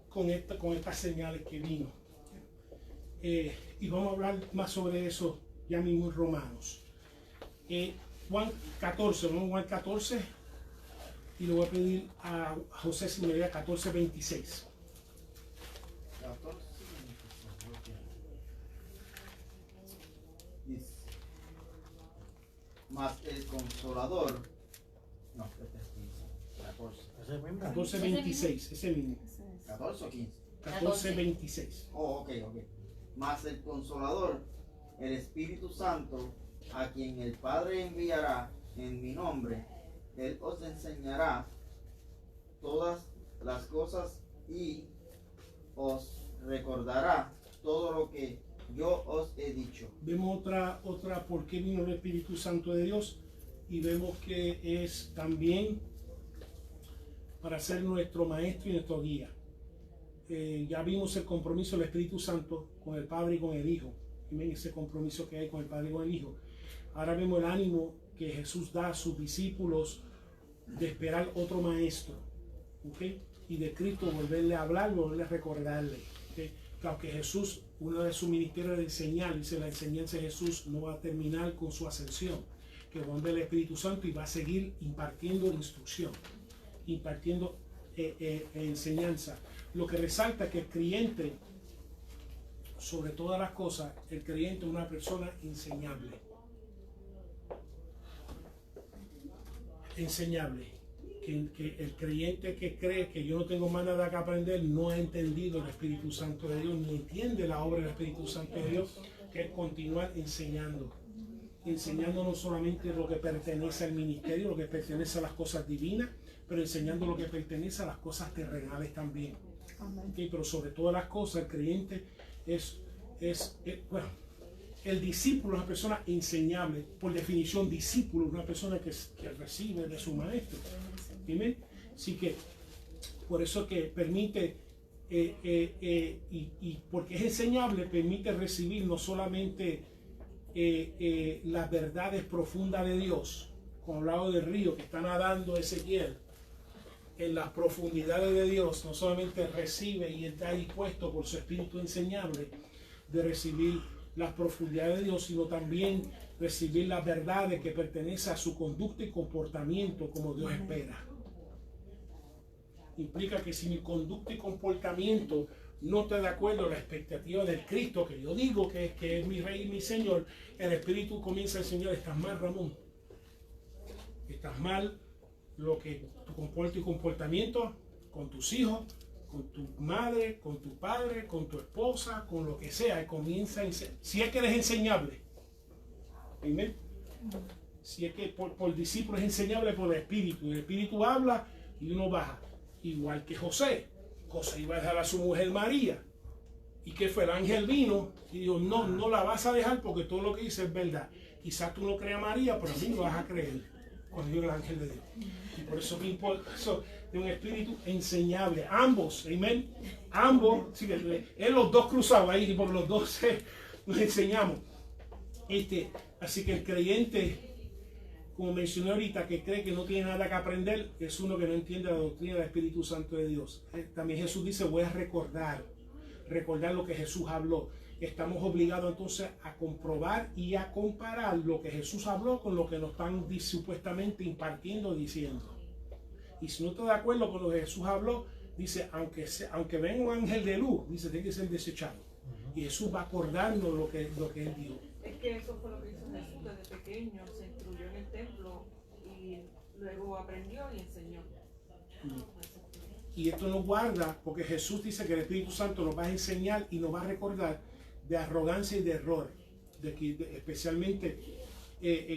con estas señales que vino. Y vamos a hablar más sobre eso ya mismo en Romanos. Juan 14, vamos a Juan 14, y le voy a pedir a José si me lea 14:26. 14. Dice, mas el Consolador, no, este es 15, 14. Ese mismo. 14:26, ese mismo. 14 o 15. 14:26. Oh, ok. Mas el Consolador, el Espíritu Santo, a quien el Padre enviará en mi nombre, Él os enseñará todas las cosas y os recordará todo lo que yo os he dicho. Vemos otra por qué vino el Espíritu Santo de Dios, y vemos que es también para ser nuestro maestro y nuestro guía. Ya vimos el compromiso del Espíritu Santo con el Padre y con el Hijo. Amén, ese compromiso que hay con el Padre y con el Hijo. Ahora vemos el ánimo que Jesús da a sus discípulos de esperar otro maestro, ¿okay? Y de Cristo volverle a hablar, volverle a recordarle, ¿okay? Que aunque Jesús, uno de sus ministerios de enseñar, dice la enseñanza de Jesús no va a terminar con su ascensión, que va a ver el Espíritu Santo y va a seguir impartiendo instrucción, impartiendo enseñanza. Lo que resalta que el creyente, sobre todas las cosas, el creyente es una persona enseñable. Que el creyente que cree que yo no tengo más nada que aprender no ha entendido el Espíritu Santo de Dios, ni entiende la obra del Espíritu Santo de Dios, que es continuar enseñando no solamente lo que pertenece al ministerio, lo que pertenece a las cosas divinas, pero enseñando lo que pertenece a las cosas terrenales también. Okay, pero sobre todas las cosas, el creyente bueno, el discípulo es una persona enseñable. Por definición, discípulo es una persona que recibe de su maestro. ¿Amén? Así que, por eso que permite, y porque es enseñable, permite recibir no solamente las verdades profundas de Dios, como hablaba del río que está nadando Ezequiel, en las profundidades de Dios, no solamente recibe y está dispuesto por su espíritu enseñable de recibir las profundidades de Dios, sino también recibir las verdades que pertenecen a su conducta y comportamiento como Dios espera. Implica que si mi conducta y comportamiento no está de acuerdo a la expectativa del Cristo, que yo digo que es mi Rey y mi Señor, el Espíritu comienza a enseñar: estás mal, Ramón. Estás mal lo que tu comporta y comportamiento con tus hijos, con tu madre, con tu padre, con tu esposa, con lo que sea, y comienza a enseñar. Si es que eres enseñable, ¿amén? Si es que por discípulo es enseñable por el Espíritu habla y uno baja. Igual que José iba a dejar a su mujer María, y que fue el ángel vino y dijo: no la vas a dejar porque todo lo que dice es verdad. Quizás tú no creas a María, pero a mí lo vas a creer cuando digo el ángel de Dios. Y por eso me importa eso de un espíritu enseñable. Ambos, amén. Ambos, sí, es los dos cruzados ahí, porque los dos nos enseñamos. Así que el creyente, como mencioné ahorita, que cree que no tiene nada que aprender, es uno que no entiende la doctrina del Espíritu Santo de Dios. También Jesús dice: voy a recordar lo que Jesús habló. Estamos obligados entonces a comprobar y a comparar lo que Jesús habló con lo que nos están supuestamente impartiendo, diciendo. Y si no está de acuerdo con lo que Jesús habló, dice: aunque venga un ángel de luz, dice, tiene que ser desechado. Y Jesús va a acordarnos lo que él dijo. Es que eso fue lo que hizo Jesús desde pequeño, se instruyó en el templo y luego aprendió y enseñó. Y esto nos guarda, porque Jesús dice que el Espíritu Santo nos va a enseñar y nos va a recordar de arrogancia y de error, especialmente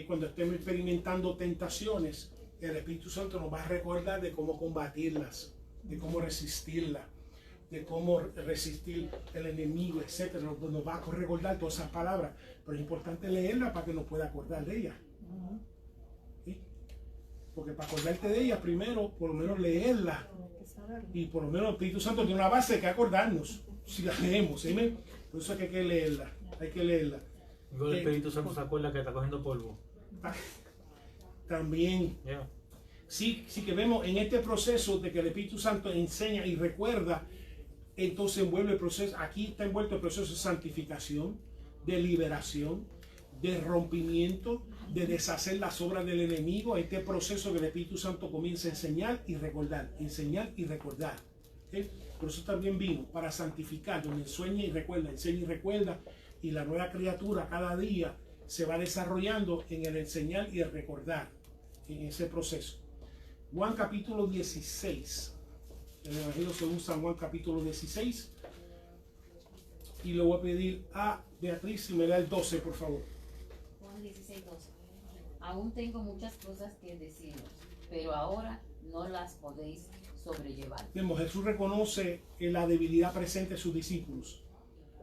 cuando estemos experimentando tentaciones. El Espíritu Santo nos va a recordar de cómo combatirlas, de cómo resistirlas, de cómo resistir el enemigo, etc. Nos va a recordar todas esas palabras, pero es importante leerlas para que nos pueda acordar de ellas. ¿Sí? Porque para acordarte de ellas, primero, por lo menos leerlas, y por lo menos el Espíritu Santo tiene una base que acordarnos, si la leemos, ¿sí? Por eso es que hay que leerla. Luego el Espíritu Santo se acuerda que está cogiendo polvo. También. Yeah. Sí que vemos en este proceso de que el Espíritu Santo enseña y recuerda, entonces envuelve el proceso. Aquí está envuelto el proceso de santificación, de liberación, de rompimiento, de deshacer las obras del enemigo. Este proceso que el Espíritu Santo comienza a enseñar y recordar, enseñar y recordar. ¿Okay? Por eso también vino para santificar, donde enseña y recuerda, y la nueva criatura cada día se va desarrollando en el enseñar y el recordar, en ese proceso. Juan capítulo 16. El Evangelio según San Juan capítulo 16. Y le voy a pedir a Beatriz si me da el 12, por favor. Juan 16, 12. Aún tengo muchas cosas que deciros, pero ahora no las podéis sobrellevar. Vemos, Jesús reconoce la debilidad presente de sus discípulos.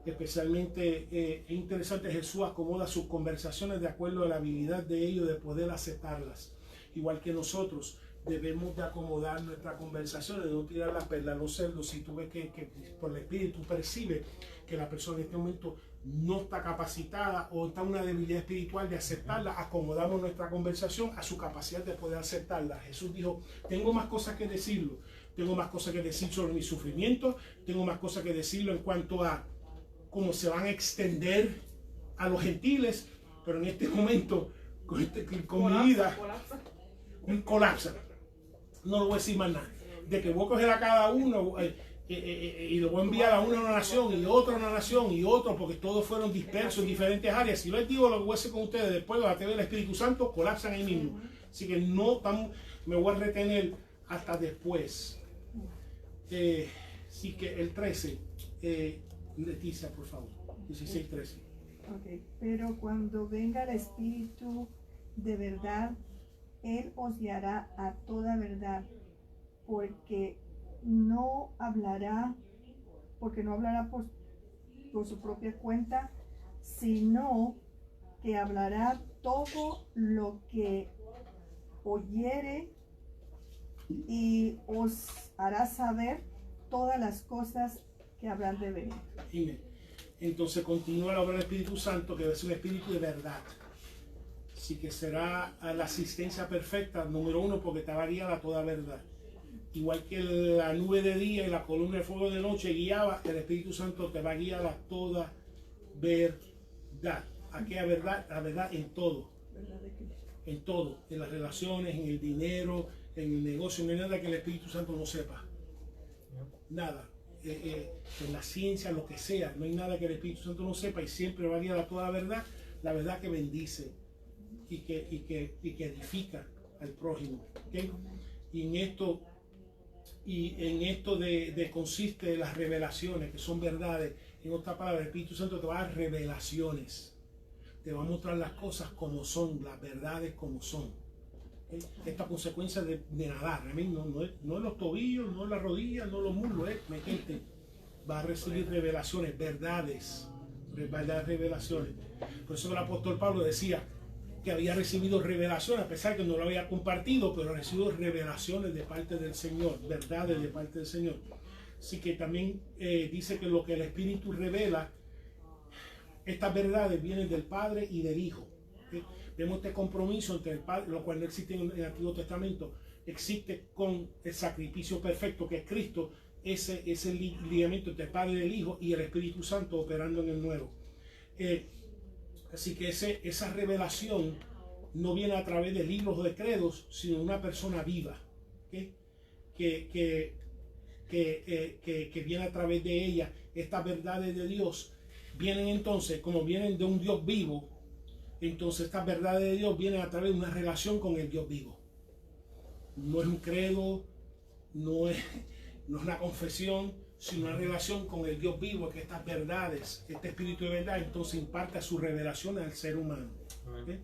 Especialmente es interesante, Jesús acomoda sus conversaciones de acuerdo a la habilidad de ellos de poder aceptarlas. Igual que nosotros debemos de acomodar nuestras conversaciones, de no tirar la perla a los cerdos. Si tú ves que por el Espíritu percibe que la persona en este momento no está capacitada o está en una debilidad espiritual de aceptarla, acomodamos nuestra conversación a su capacidad de poder aceptarla. Jesús dijo, tengo más cosas que decirlo, tengo más cosas que decir sobre mi sufrimiento, tengo más cosas que decirlo en cuanto a cómo se van a extender a los gentiles, pero en este momento, con mi vida, colapsa. No lo voy a decir más nada. De que voy a coger a cada uno y lo voy a enviar a una nación y otra a una nación y otro, porque todos fueron dispersos en diferentes áreas. Si les digo lo que voy a hacer con ustedes después, a través del Espíritu Santo, colapsan ahí mismo. Así que no me voy a retener hasta después. Así que el 13, Leticia, por favor, 16, 13. Ok, pero cuando venga el Espíritu de verdad, Él os guiará a toda verdad, porque no hablará por su propia cuenta, sino que hablará todo lo que oyere y os hará saber todas las cosas que habrán de venir. Amén. Entonces continúa la obra del Espíritu Santo, que es un espíritu de verdad. Así que será la asistencia perfecta, número uno, porque te va a guiar a toda verdad. Igual que la nube de día y la columna de fuego de noche guiaba, el Espíritu Santo te va a guiar a toda verdad. ¿A qué verdad? La verdad en todo. En todo. En las relaciones, en el dinero, en el negocio. No hay nada que el Espíritu Santo no sepa. Nada. En la ciencia, lo que sea. No hay nada que el Espíritu Santo no sepa y siempre va a guiar a toda verdad. La verdad que bendice y que edifica al prójimo. ¿Okay? Y en esto consiste las revelaciones, que son verdades. En otra palabra, el Espíritu Santo te va a dar revelaciones. Te va a mostrar las cosas como son, las verdades como son. ¿Okay? Esta consecuencia de nadar, no es los tobillos, no es las rodillas, no los muslos, meterte. Va a recibir revelaciones, verdades, revelaciones. Por eso el apóstol Pablo decía que había recibido revelaciones, a pesar que no lo había compartido, pero ha recibido revelaciones de parte del Señor, verdades de parte del Señor. Así que también dice que lo que el Espíritu revela, estas verdades vienen del Padre y del Hijo. ¿Okay? Vemos este compromiso entre el Padre, lo cual no existe en el Antiguo Testamento, existe con el sacrificio perfecto que es Cristo, ese ligamento entre el Padre y el Hijo y el Espíritu Santo operando en el Nuevo. Así que esa revelación no viene a través de libros o de credos, sino de una persona viva, ¿okay? que viene a través de ella. Estas verdades de Dios vienen entonces, como vienen de un Dios vivo, entonces estas verdades de Dios vienen a través de una relación con el Dios vivo. No es un credo, no es una confesión, sino una relación con el Dios vivo, que estas verdades, este espíritu de verdad, entonces imparte su revelación al ser humano. ¿Okay?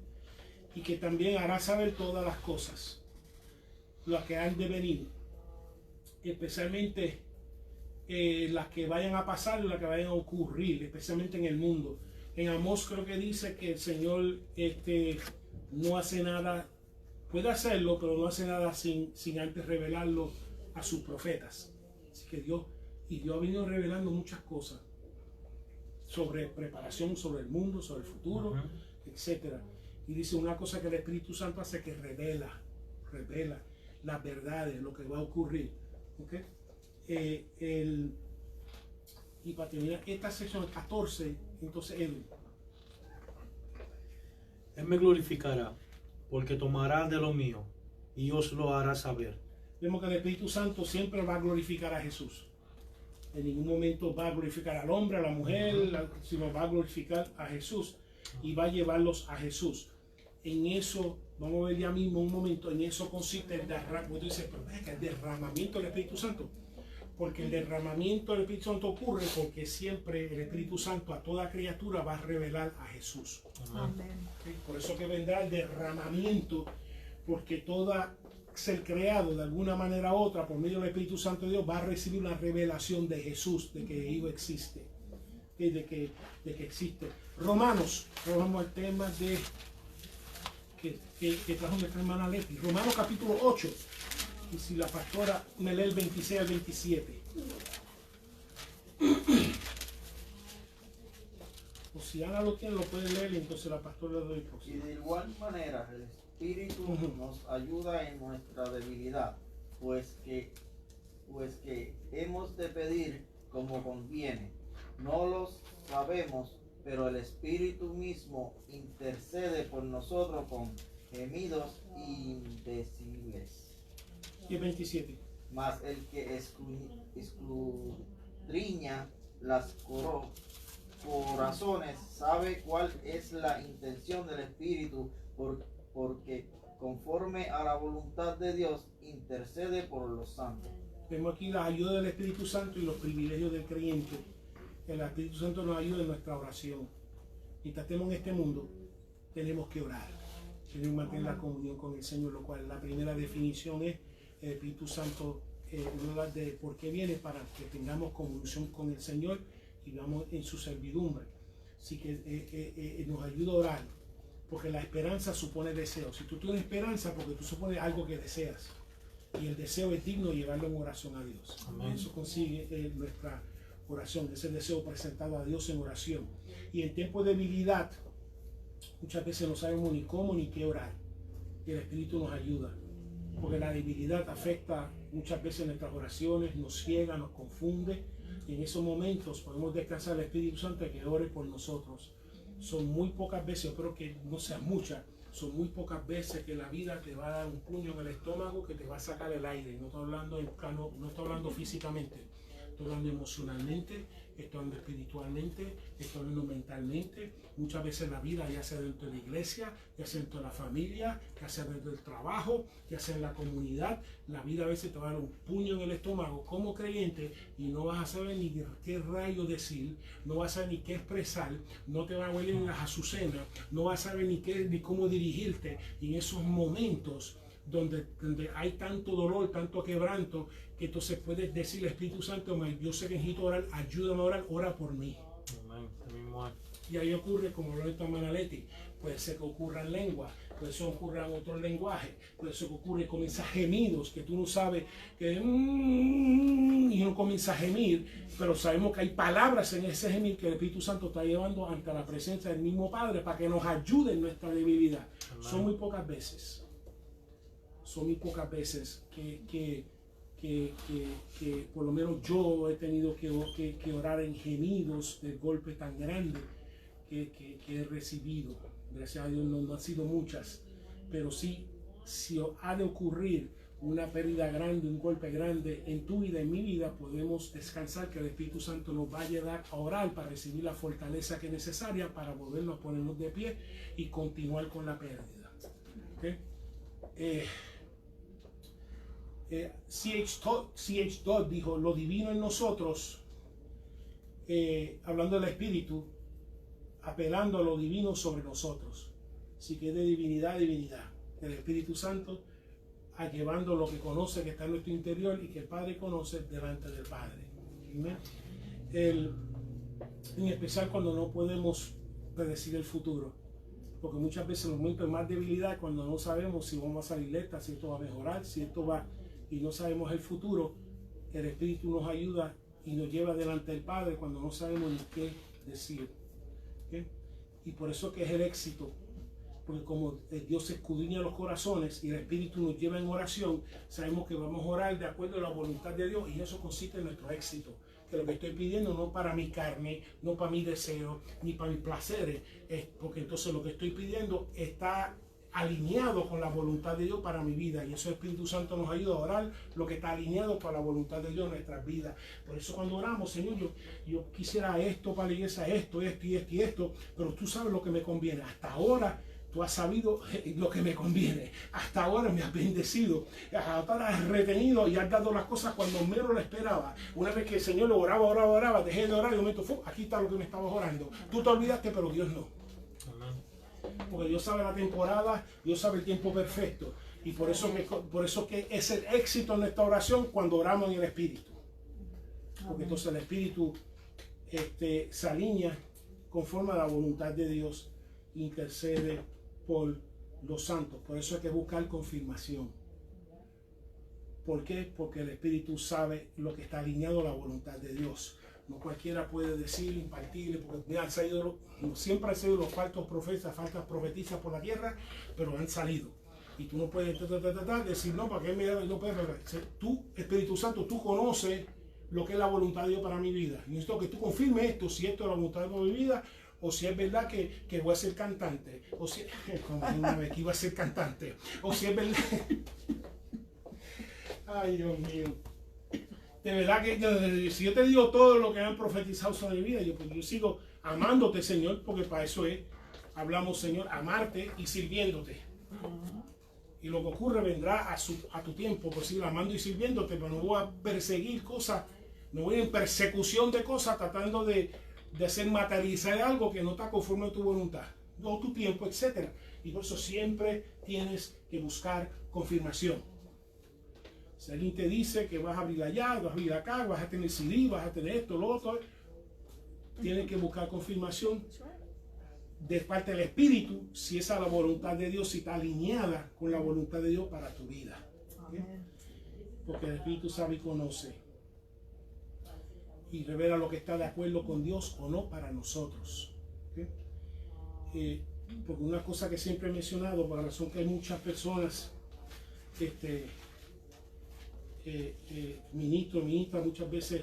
Y que también hará saber todas las cosas, las que han de venir, especialmente las que vayan a pasar y las que vayan a ocurrir, especialmente en el mundo. En Amós creo que dice que el Señor no hace nada, puede hacerlo, pero no hace nada sin antes revelarlo a sus profetas. Así que Dios ha venido revelando muchas cosas sobre preparación, sobre el mundo, sobre el futuro, etc. Y dice una cosa que el Espíritu Santo hace, que revela las verdades, lo que va a ocurrir. ¿Okay? Y para terminar esta sección 14, entonces Él me glorificará, porque tomará de lo mío y os lo hará saber. Vemos que el Espíritu Santo siempre va a glorificar a Jesús. En ningún momento va a glorificar al hombre, a la mujer, sino va a glorificar a Jesús y va a llevarlos a Jesús. en eso, vamos a ver ya mismo un momento, en eso consiste el derramamiento. Tú dices, pero es que el derramamiento del Espíritu Santo. Porque el derramamiento del Espíritu Santo ocurre porque siempre el Espíritu Santo a toda criatura va a revelar a Jesús. Amén. ¿Okay? Por eso que vendrá el derramamiento, porque todo ser creado de alguna manera u otra por medio del Espíritu Santo de Dios va a recibir una revelación de Jesús, de que Hijo existe, ¿okay? de que existe. Romanos, vamos al tema de que trajo nuestra hermana Leti. Romanos capítulo 8. Y si la pastora me lee el 26 al 27. O si Ana lo tiene, lo puede leer y entonces la pastora le doy Y próximo. de igual manera el Espíritu nos ayuda en nuestra debilidad, pues que hemos de pedir como conviene. No lo sabemos, pero el Espíritu mismo intercede por nosotros con gemidos indecibles. Y el 27. Mas el que escudriña las corazones sabe cuál es la intención del Espíritu, porque conforme a la voluntad de Dios intercede por los santos. Vemos aquí la ayuda del Espíritu Santo y los privilegios del creyente. El Espíritu Santo nos ayuda en nuestra oración. Mientras estemos en este mundo, tenemos que orar. Tenemos que mantener la comunión con el Señor, lo cual la primera definición es el Espíritu Santo, de por qué viene, para que tengamos comunión con el Señor y vamos en su servidumbre. Así que nos ayuda a orar, porque la esperanza supone deseo. Si tú tienes esperanza, porque tú supones algo que deseas, y el deseo es digno de llevarlo en oración a Dios. Amén. Eso consigue nuestra oración, ese deseo presentado a Dios en oración. Y en tiempos de debilidad, muchas veces no sabemos ni cómo ni qué orar, y el Espíritu nos ayuda. Porque la debilidad afecta muchas veces nuestras oraciones, nos ciega, nos confunde, y en esos momentos podemos descansar al Espíritu Santo que ore por nosotros. Son muy pocas veces, yo creo que no sean muchas, son muy pocas veces que la vida te va a dar un puño en el estómago que te va a sacar el aire. No estoy hablando no estoy hablando físicamente, estoy hablando emocionalmente, estoy hablando espiritualmente, estoy hablando mentalmente. Muchas veces la vida, ya sea dentro de la iglesia, ya sea dentro de la familia, ya sea dentro del trabajo, ya sea en la comunidad, la vida a veces te va a dar un puño en el estómago como creyente y no vas a saber ni qué rayo decir, no vas a saber ni qué expresar, no te va a hueler en las azucenas, no vas a saber ni cómo dirigirte. Y en esos momentos donde hay tanto dolor, tanto quebranto, que entonces puedes decirle, Espíritu Santo, yo sé que necesito orar, ayúdame a orar, ora por mí. Amén. Y ahí ocurre, como lo dijo hermana Leti, puede ser que ocurra en lengua, puede ser que ocurra en otro lenguaje, puede ser que ocurre, comienza gemidos, que tú no sabes, que y uno comienza a gemir, pero sabemos que hay palabras en ese gemir que el Espíritu Santo está llevando ante la presencia del mismo Padre para que nos ayude en nuestra debilidad. Amén. Son muy pocas veces que por lo menos yo he tenido que orar en gemidos de golpe tan grande que he recibido. Gracias a Dios no han sido muchas, pero sí, si ha de ocurrir una pérdida grande, un golpe grande en tu vida, en mi vida, podemos descansar que el Espíritu Santo nos va a ayudar a orar para recibir la fortaleza que es necesaria para volvernos a ponernos de pie y continuar con la pérdida. ¿Okay? C.H. Dodd dijo, lo divino en nosotros, hablando del Espíritu, apelando a lo divino sobre nosotros. Así que de divinidad a divinidad, el Espíritu Santo llevando lo que conoce que está en nuestro interior y que el Padre conoce delante del Padre. ¿Amén? En especial cuando no podemos predecir el futuro, porque muchas veces los momentos de más debilidad, cuando no sabemos si vamos a salir letas, si esto va a mejorar, si esto va, y no sabemos el futuro, el Espíritu nos ayuda y nos lleva delante del Padre cuando no sabemos ni qué decir. ¿Okay? Y por eso que es el éxito, porque como Dios escudriña los corazones y el Espíritu nos lleva en oración, sabemos que vamos a orar de acuerdo a la voluntad de Dios, y eso consiste en nuestro éxito. Que lo que estoy pidiendo no para mi carne, no para mi deseo, ni para mis placeres, es porque entonces lo que estoy pidiendo está alineado con la voluntad de Dios para mi vida, y eso el Espíritu Santo nos ayuda a orar lo que está alineado con la voluntad de Dios en nuestras vidas. Por eso cuando oramos, Señor, yo quisiera esto para la iglesia, esto, pero tú sabes lo que me conviene. Hasta ahora tú has sabido lo que me conviene. Hasta ahora me has bendecido, hasta ahora has retenido y has dado las cosas cuando menos lo esperaba. Una vez que el Señor lo oraba, dejé de orar y de momento, aquí está lo que me estabas orando. Tú te olvidaste, pero Dios no. Porque Dios sabe la temporada, Dios sabe el tiempo perfecto. Y por eso que es el éxito en nuestra oración cuando oramos en el Espíritu. Porque entonces el Espíritu se alinea conforme a la voluntad de Dios, intercede por los santos. Por eso hay que buscar confirmación. ¿Por qué? Porque el Espíritu sabe lo que está alineado a la voluntad de Dios. No cualquiera puede decir, impartirle, porque siempre han salido los falsos profetas, falsas profetizas por la tierra, pero han salido. Y tú no puedes decir, no, ¿para qué me da? No puedes. Tú, Espíritu Santo, tú conoces lo que es la voluntad de Dios para mi vida. Necesito que tú confirmes esto, si esto es la voluntad de Dios para mi vida, o si es verdad que voy a ser cantante, o si como una vez que iba a ser cantante, o si es verdad. Ay, Dios mío. De verdad que si yo te digo todo lo que han profetizado sobre mi vida, yo sigo amándote, Señor, porque para eso hablamos, Señor, amarte y sirviéndote. Y lo que ocurre vendrá a tu tiempo, por seguir amando y sirviéndote, pero no voy a perseguir cosas, no voy en persecución de cosas, tratando de hacer materializar algo que no está conforme a tu voluntad, o tu tiempo, etc. Y por eso siempre tienes que buscar confirmación. Si alguien te dice que vas a abrir allá, vas a abrir acá, vas a tener CD, vas a tener esto, lo otro, tienes que buscar confirmación de parte del Espíritu, si esa es la voluntad de Dios, si está alineada con la voluntad de Dios para tu vida. ¿Okay? Porque el Espíritu sabe y conoce y revela lo que está de acuerdo con Dios o no para nosotros. ¿Okay? Porque una cosa que siempre he mencionado, por la razón que hay muchas personas, ministras muchas veces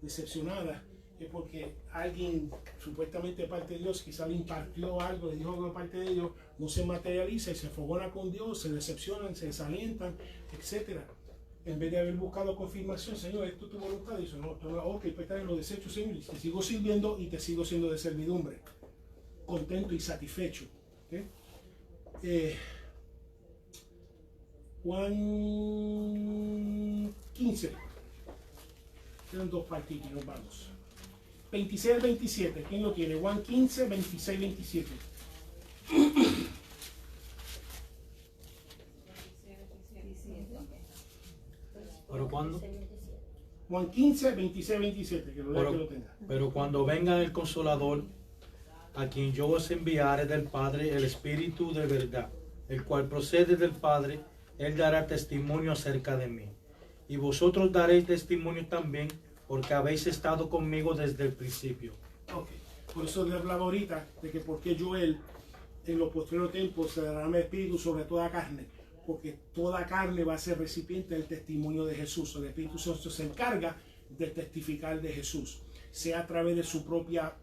decepcionadas, es porque alguien supuestamente de parte de Dios quizá le impartió algo, le dijo algo de parte de Dios, no se materializa y se fogona con Dios, se decepcionan, se desalientan, etc. En vez de haber buscado confirmación, Señor, esto es tu voluntad, dice, no, ok, pues está en los desechos, Señor, y te sigo sirviendo y te sigo siendo de servidumbre, contento y satisfecho. ¿Okay? Juan 15, quedan dos partidos y nos vamos. 26 al 27, ¿quién lo tiene? Juan 15, 26, 27. ¿Pero cuándo? Juan 15, 26, 27, que lo tenga. Pero cuando venga el Consolador, a quien yo os enviaré del Padre, el Espíritu de verdad, el cual procede del Padre, Él dará testimonio acerca de mí. Y vosotros daréis testimonio también, porque habéis estado conmigo desde el principio. Okay. Por eso le hablaba ahorita de que porque Joel en los posteriores tiempos se dará mi espíritu sobre toda carne, porque toda carne va a ser recipiente del testimonio de Jesús. El Espíritu Santo se encarga de testificar de Jesús, sea a través de su propia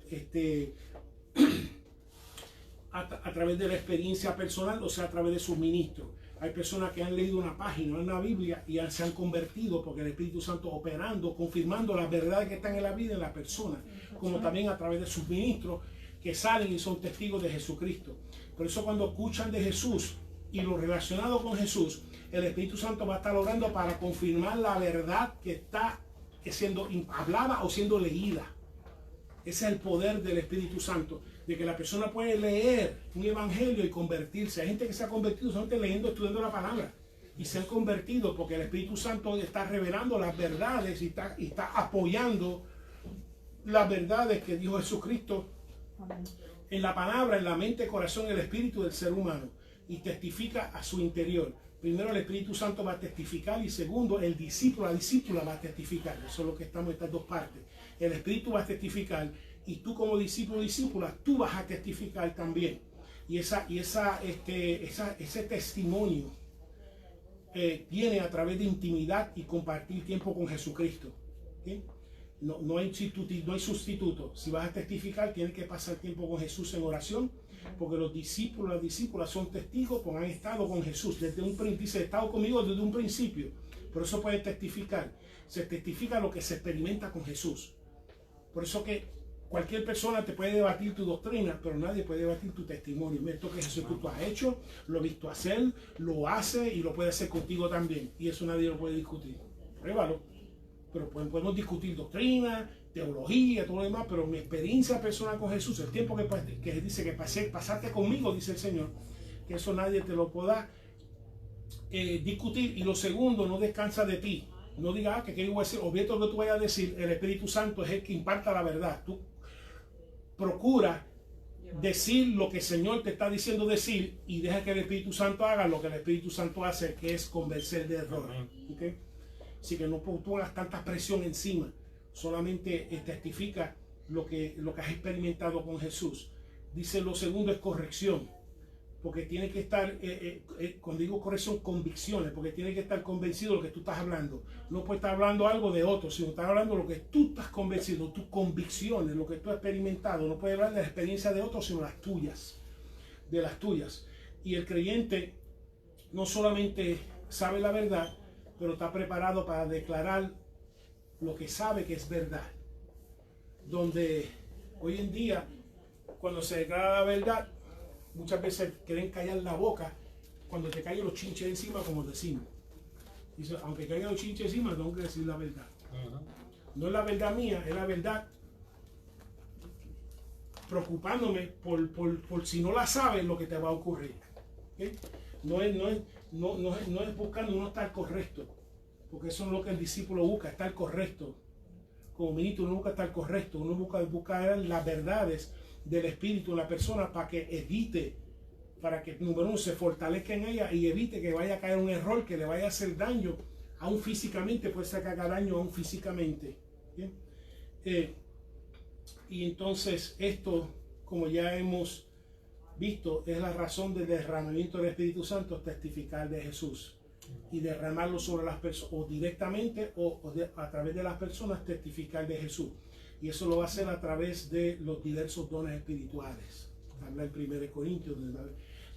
a través de la experiencia personal, o sea a través de sus ministros. Hay personas que han leído una página en la Biblia y se han convertido porque el Espíritu Santo operando, confirmando las verdades que están en la vida en la persona, como también a través de sus ministros que salen y son testigos de Jesucristo. Por eso cuando escuchan de Jesús y lo relacionado con Jesús, el Espíritu Santo va a estar orando para confirmar la verdad que está siendo hablada o siendo leída. Ese es el poder del Espíritu Santo, de que la persona puede leer un evangelio y convertirse. Hay gente que se ha convertido solamente leyendo, estudiando la palabra, y se han convertido porque el Espíritu Santo está revelando las verdades y está apoyando las verdades que dijo Jesucristo en la palabra, en la mente, corazón y el espíritu del ser humano, y testifica a su interior. Primero el Espíritu Santo va a testificar y segundo el discípulo, la discípula va a testificar. Eso es lo que estamos en estas dos partes. El Espíritu va a testificar y tú como discípulo o discípula, tú vas a testificar también. Y ese testimonio viene a través de intimidad y compartir tiempo con Jesucristo. ¿Sí? No hay sustituto. Si vas a testificar, tienes que pasar tiempo con Jesús en oración, porque los discípulos, las discípulas son testigos porque han estado con Jesús desde un principio. Dice, he estado conmigo desde un principio. Por eso puede testificar. Se testifica lo que se experimenta con Jesús. Por eso que Cualquier persona te puede debatir tu doctrina, pero nadie puede debatir tu testimonio. Esto que Jesús tú has hecho, lo he visto hacer, lo hace y lo puede hacer contigo también. Y eso nadie lo puede discutir. Pruébalo. Pero podemos discutir doctrina, teología, todo lo demás, pero mi experiencia personal con Jesús, el tiempo que dice que pasaste conmigo, dice el Señor, que eso nadie te lo pueda discutir. Y lo segundo, no descansa de ti. No digas que qué voy a decir, objeto que tú vayas a decir, el Espíritu Santo es el que imparta la verdad. Tú procura decir lo que el Señor te está diciendo decir y deja que el Espíritu Santo haga lo que el Espíritu Santo hace, que es convencer de error. ¿Okay? Así que no pongas tanta presión encima, solamente testifica lo que has experimentado con Jesús. Dice lo segundo es corrección, porque tiene que estar, cuando digo corrección, convicciones, porque tiene que estar convencido de lo que tú estás hablando. No puedes estar hablando algo de otro, sino estás hablando de lo que tú estás convencido, tus convicciones, lo que tú has experimentado. No puedes hablar de la experiencia de otros, sino las tuyas, de las tuyas. Y el creyente no solamente sabe la verdad, pero está preparado para declarar lo que sabe que es verdad. Donde hoy en día, cuando se declara la verdad, muchas veces quieren callar la boca cuando te caen los chinches encima, como decimos. Dice, aunque caigan los chinches encima, tengo que decir la verdad. No es la verdad mía, es la verdad preocupándome por si no la sabes lo que te va a ocurrir. ¿Okay? No es buscando uno estar correcto, porque eso es lo que el discípulo busca, estar correcto. Como ministro uno busca estar correcto, uno busca las verdades del Espíritu en la persona para que evite, para que número uno se fortalezca en ella y evite que vaya a caer un error que le vaya a hacer daño, aún físicamente, puede ser que haga daño aún físicamente. ¿Bien? Y entonces esto, como ya hemos visto, es la razón del derramamiento del Espíritu Santo, testificar de Jesús y derramarlo sobre las personas, o directamente a través de las personas, testificar de Jesús. Y eso lo va a hacer a través de los diversos dones espirituales. Habla en 1 Corintios de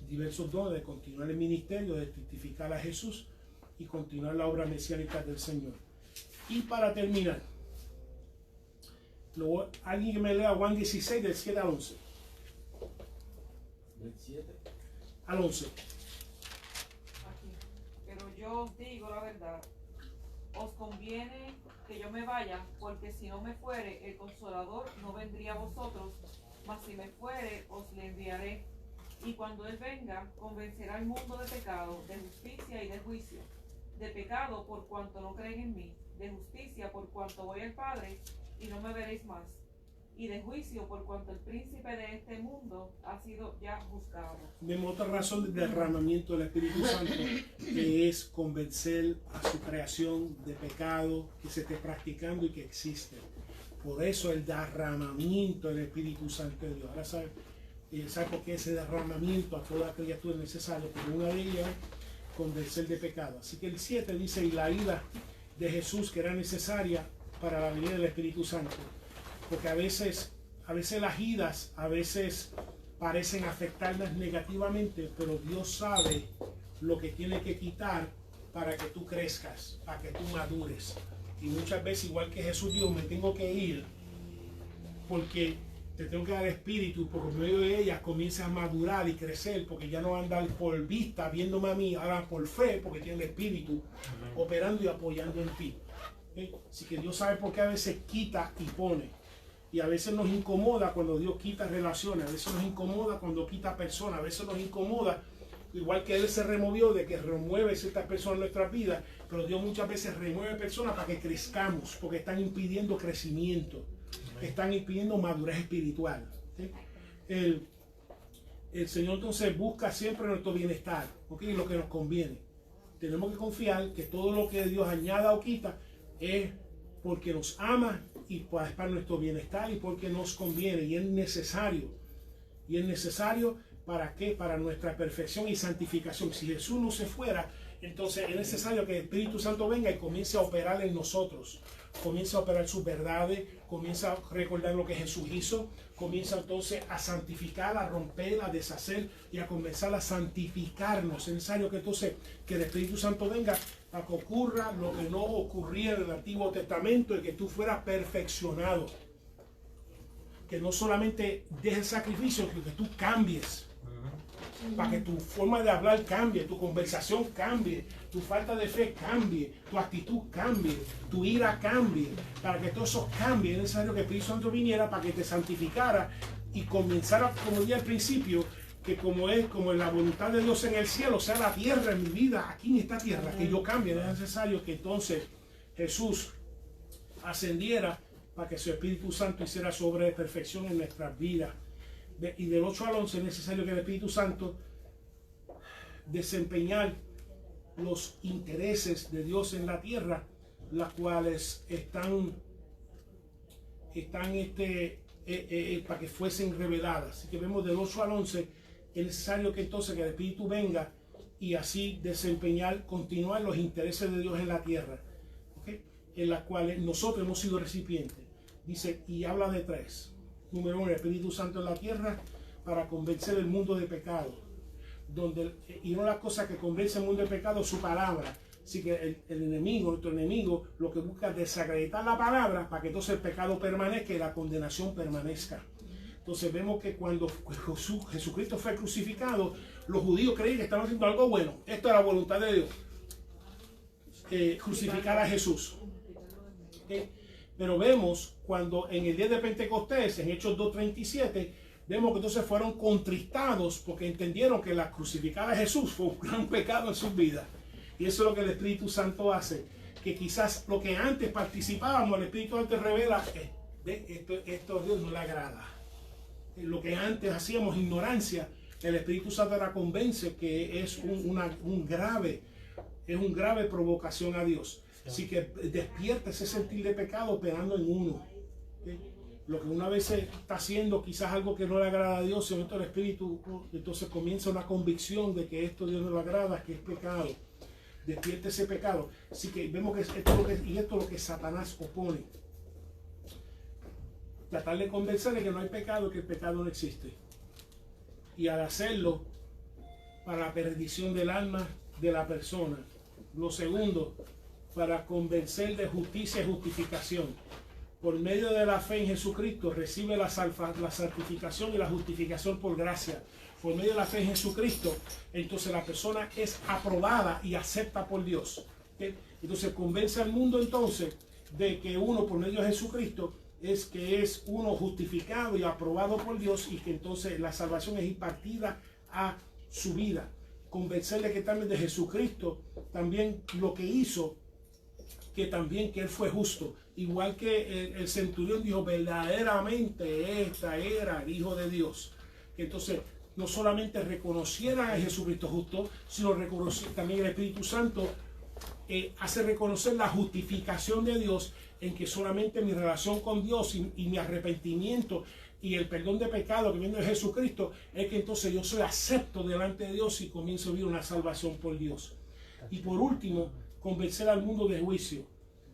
diversos dones, de continuar el ministerio, de testificar a Jesús y continuar la obra mesiánica del Señor. Y para terminar, alguien que me lea Juan 16 del 7 al 11. Del 7 al 11. Aquí. Pero yo os digo la verdad, os conviene que yo me vaya, porque si no me fuere, el Consolador no vendría a vosotros, mas si me fuere, os le enviaré. Y cuando Él venga, convencerá al mundo de pecado, de justicia y de juicio. De pecado por cuanto no creen en mí, de justicia por cuanto voy al Padre y no me veréis más, y de juicio por cuanto el príncipe de este mundo ha sido ya juzgado. Vemos otra razón del derramamiento del Espíritu Santo, que es convencer a su creación de pecado que se esté practicando y que existe. Por eso el derramamiento del Espíritu Santo de Dios. Ahora sabe por qué ese derramamiento a toda criatura es necesario, pero una de ellas es convencer de pecado. Así que el 7 dice, y la ira de Jesús que era necesaria para la venida del Espíritu Santo. Porque a veces las idas a veces parecen afectarlas negativamente, pero Dios sabe lo que tiene que quitar para que tú crezcas, para que tú madures. Y muchas veces, igual que Jesús dijo, me tengo que ir porque te tengo que dar espíritu, porque por medio de ella comienza a madurar y crecer, porque ya no va a andar por vista viéndome a mí, ahora por fe, porque tiene el espíritu operando y apoyando en ti. ¿Okay? Así que Dios sabe por qué a veces quita y pone. Y a veces nos incomoda cuando Dios quita relaciones, a veces nos incomoda cuando quita personas, a veces nos incomoda, igual que Él se removió de que remueve ciertas personas en nuestras vidas, pero Dios muchas veces remueve personas para que crezcamos, porque están impidiendo crecimiento, están impidiendo madurez espiritual. ¿Sí? El Señor entonces busca siempre nuestro bienestar, ¿okay? Lo que nos conviene. Tenemos que confiar que todo lo que Dios añada o quita es porque nos ama y para nuestro bienestar y porque nos conviene y es necesario. Y es necesario ¿para qué? Para nuestra perfección y santificación. Si Jesús no se fuera, entonces es necesario que el Espíritu Santo venga y comience a operar en nosotros. Comienza a operar sus verdades, comienza a recordar lo que Jesús hizo, comienza entonces a santificar, a romper, a deshacer y a comenzar a santificarnos. Es necesario que entonces que el Espíritu Santo venga para que ocurra lo que no ocurría en el Antiguo Testamento y que tú fueras perfeccionado. que no solamente dejes sacrificio, sino que tú cambies. Para que tu forma de hablar cambie, tu conversación cambie, tu falta de fe cambie, tu actitud cambie, tu ira cambie. Para que todo eso cambie, es necesario que el Espíritu Santo viniera para que te santificara y comenzara, como dije al principio, que como es la voluntad de Dios en el cielo, sea la tierra en mi vida, aquí en esta tierra, que yo cambie. Es necesario que entonces Jesús ascendiera para que su Espíritu Santo hiciera obra de perfección en nuestras vidas. Y del 8 al 11 es necesario que el Espíritu Santo desempeñar los intereses de Dios en la tierra, las cuales están para que fuesen reveladas. Así que vemos del 8 al 11, es necesario que entonces que el Espíritu venga y así desempeñar, continuar los intereses de Dios en la tierra, ¿okay? En las cuales nosotros hemos sido recipientes. Dice, y habla de 3. Número 1, el Espíritu Santo en la tierra para convencer el mundo de pecado. Y no la cosa que convence el mundo de pecado, su palabra. Así que el enemigo, nuestro enemigo, lo que busca es desacreditar la palabra para que entonces el pecado permanezca y la condenación permanezca. Entonces vemos que cuando Jesucristo fue crucificado, los judíos creían que estaban haciendo algo bueno. Esto era la voluntad de Dios, crucificar a Jesús. Pero vemos cuando en el día de Pentecostés, en Hechos 2:37, vemos que entonces fueron contristados porque entendieron que la crucificar a Jesús fue un gran pecado en sus vidas. Y eso es lo que el Espíritu Santo hace, que quizás lo que antes participábamos, el Espíritu Santo revela, esto a Dios no le agrada. Lo que antes hacíamos ignorancia, el Espíritu Santo ahora convence que es un grave provocación a Dios. Así que despierta ese sentir de pecado operando en uno. ¿Okay? Lo que una vez está haciendo quizás algo que no le agrada a Dios, en el Espíritu, entonces comienza una convicción de que esto a Dios no le agrada, que es pecado. Despierta ese pecado. Así que vemos que esto es lo que Satanás opone. Tratar de convencerle que no hay pecado, que el pecado no existe. Y al hacerlo, para la perdición del alma de la persona. Lo segundo, para convencer de justicia y justificación. Por medio de la fe en Jesucristo recibe la santificación y la justificación por gracia. Por medio de la fe en Jesucristo, entonces la persona es aprobada y acepta por Dios. ¿Okay? Entonces convence al mundo entonces de que uno por medio de Jesucristo es uno justificado y aprobado por Dios y que entonces la salvación es impartida a su vida. Convencerle que también de Jesucristo, también lo que hizo, que Él fue justo. Igual que el centurión dijo, verdaderamente este era el Hijo de Dios. Entonces, no solamente reconociera a Jesucristo justo, sino también el Espíritu Santo hace reconocer la justificación de Dios, en que solamente mi relación con Dios y mi arrepentimiento y el perdón de pecado que viene de Jesucristo es que entonces yo soy acepto delante de Dios y comienzo a vivir una salvación por Dios. Y por último, convencer al mundo de juicio,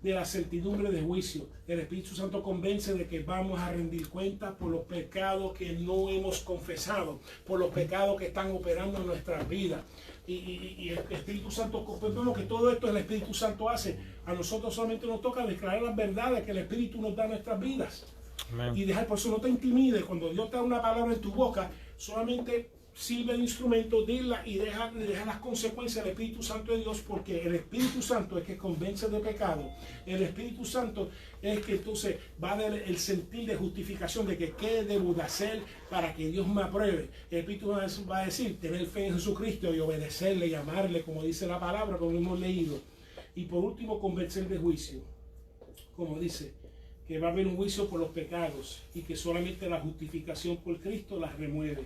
de la certidumbre de juicio. El Espíritu Santo convence de que vamos a rendir cuenta por los pecados que no hemos confesado, por los pecados que están operando en nuestras vidas. Y el Espíritu Santo, comprendemos que todo esto el Espíritu Santo hace. A nosotros solamente nos toca declarar las verdades que el Espíritu nos da en nuestras vidas. Amén. Y dejar, por eso no te intimides. Cuando Dios te da una palabra en tu boca, solamente sirve de instrumento, dila y deja las consecuencias del Espíritu Santo de Dios, porque el Espíritu Santo es que convence de pecado. El Espíritu Santo es que entonces va a dar el sentir de justificación de que qué debo de hacer para que Dios me apruebe. El Espíritu va a decir tener fe en Jesucristo y obedecerle y amarle, como dice la palabra, como hemos leído. Y por último, convencer de juicio, como dice, que va a haber un juicio por los pecados y que solamente la justificación por Cristo las remueve.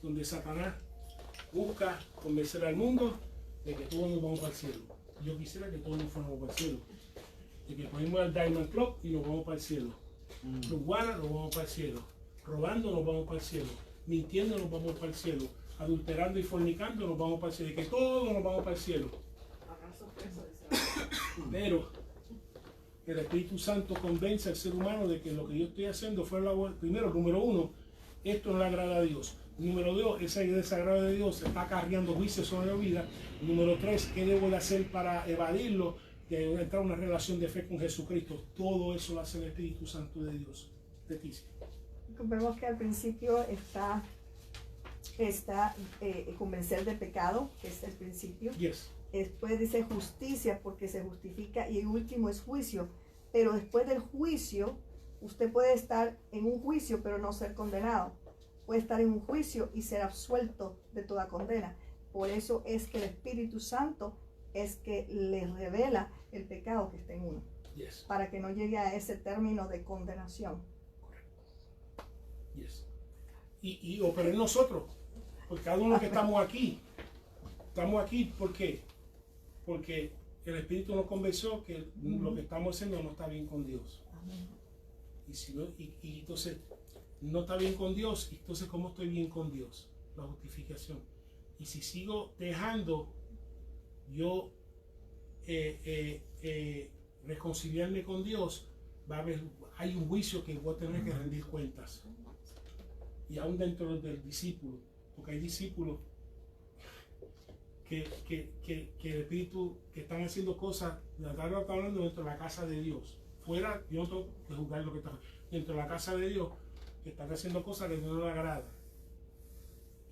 Donde Satanás busca convencer al mundo de que todos nos vamos para el cielo. Yo quisiera que todos nos fuéramos para el cielo. De que ponemos el Diamond Club y nos vamos para el cielo. Los guanas nos vamos para el cielo. Robando nos vamos para el cielo. Mintiendo nos vamos para el cielo. Adulterando y fornicando nos vamos para el cielo. De que todos nos vamos para el cielo. Pero el Espíritu Santo convence al ser humano de que lo que yo estoy haciendo fue primero, número uno, esto no le agrada a Dios. Número 2, ese desagrado de Dios está acarreando juicio sobre la vida. Número 3, ¿qué debo de hacer para evadirlo? De entrar en una relación de fe con Jesucristo. Todo eso lo hace el Espíritu Santo de Dios. Leticia. Vemos que al principio está convencer de pecado, que es el principio. Yes. Después dice justicia, porque se justifica, y el último es juicio. Pero después del juicio, usted puede estar en un juicio pero no ser condenado. Puede estar en un juicio y ser absuelto de toda condena. Por eso es que el Espíritu Santo es que le revela el pecado que está en uno, Yes. para que no llegue a ese término de condenación. Yes. Y opera en nosotros, porque cada uno que estamos aquí ¿por qué? Porque el Espíritu nos convenció que lo que estamos haciendo no está bien con Dios. Y, si no, y entonces no está bien con Dios, entonces ¿cómo estoy bien con Dios? La justificación. Y si sigo dejando yo reconciliarme con Dios, hay un juicio que voy a tener que rendir cuentas. Y aún dentro del discípulo, porque hay discípulos que el Espíritu, que están haciendo cosas, está hablando dentro de la casa de Dios. Fuera, yo no tengo que juzgar lo que está dentro de la casa de Dios, que están haciendo cosas que no le agrada.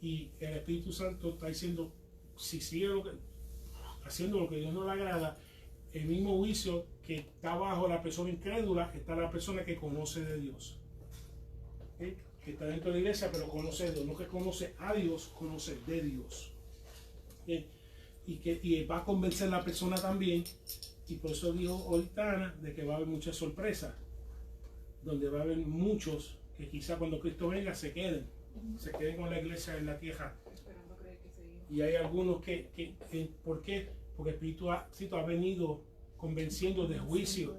Y el Espíritu Santo está diciendo, si sigue haciendo lo que a Dios no le agrada, el mismo juicio que está bajo la persona incrédula, está la persona que conoce de Dios. ¿Okay? Que está dentro de la iglesia, pero conoce de Dios. No que conoce a Dios, conoce de Dios. Y va a convencer a la persona también. Y por eso dijo ahorita Ana, de que va a haber muchas sorpresas. Donde va a haber muchos que quizá cuando Cristo venga se queden con la iglesia en la tierra. Y hay algunos que ¿por qué? Porque el Espíritu ha venido convenciendo de juicio,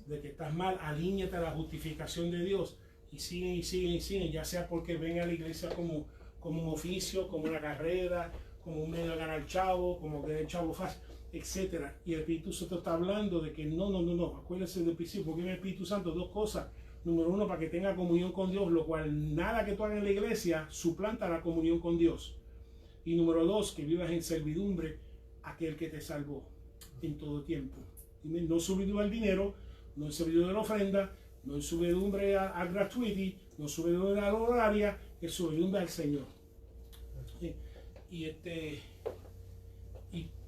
de que estás mal, alíñate a la justificación de Dios. Y siguen, ya sea porque ven a la iglesia como un oficio, como una carrera, como un medio de ganar chavo, como que el chavo fácil, etc. Y el Espíritu Santo está hablando de que no, acuérdense del principio, porque en el Espíritu Santo dos cosas. Número uno, para que tenga comunión con Dios, lo cual nada que tú hagas en la iglesia suplanta la comunión con Dios. Y número dos, que vivas en servidumbre a aquel que te salvó en todo tiempo. No servidumbre al dinero, no servidumbre de la ofrenda, no servidumbre al gratuity, no servidumbre a la horaria, es servidumbre al Señor. Y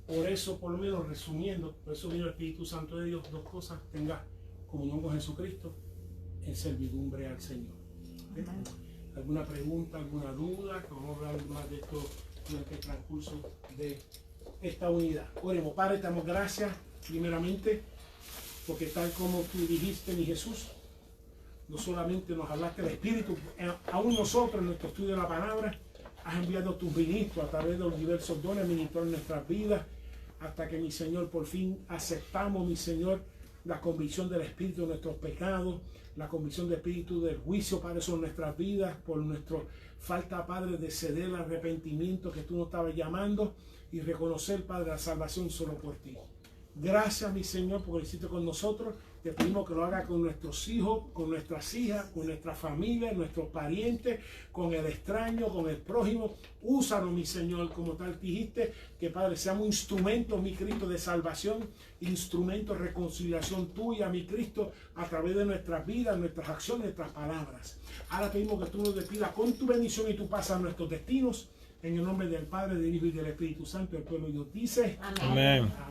por eso, por lo menos resumiendo, por eso vino el Espíritu Santo de Dios, dos cosas: tenga comunión con Jesucristo, en servidumbre al Señor. ¿Okay? ¿Alguna pregunta, alguna duda? Que vamos a hablar más de esto durante el transcurso de esta unidad. Oremos. Padre, te damos gracias primeramente porque tal como tú dijiste, mi Jesús, no solamente nos hablaste del Espíritu, aún nosotros en nuestro estudio de la palabra has enviado tus ministros a través de los diversos dones ministros en nuestras vidas, hasta que, mi Señor, por fin aceptamos, mi Señor, la convicción del Espíritu de nuestros pecados, la convicción del Espíritu del juicio, Padre, sobre nuestras vidas, por nuestra falta, Padre, de ceder al arrepentimiento que tú nos estabas llamando, y reconocer, Padre, la salvación solo por ti. Gracias, mi Señor, porque lo hiciste con nosotros. Te pedimos que lo haga con nuestros hijos, con nuestras hijas, con nuestra familia, nuestros parientes, con el extraño, con el prójimo. Úsanos, mi Señor, como tal dijiste, que, Padre, seamos instrumentos, mi Cristo, de salvación, instrumentos de reconciliación tuya, mi Cristo, a través de nuestras vidas, nuestras acciones, nuestras palabras. Ahora pedimos que tú nos despidas con tu bendición y tu paz a nuestros destinos. En el nombre del Padre, del Hijo y del Espíritu Santo, el pueblo de Dios dice: Amén. Amén.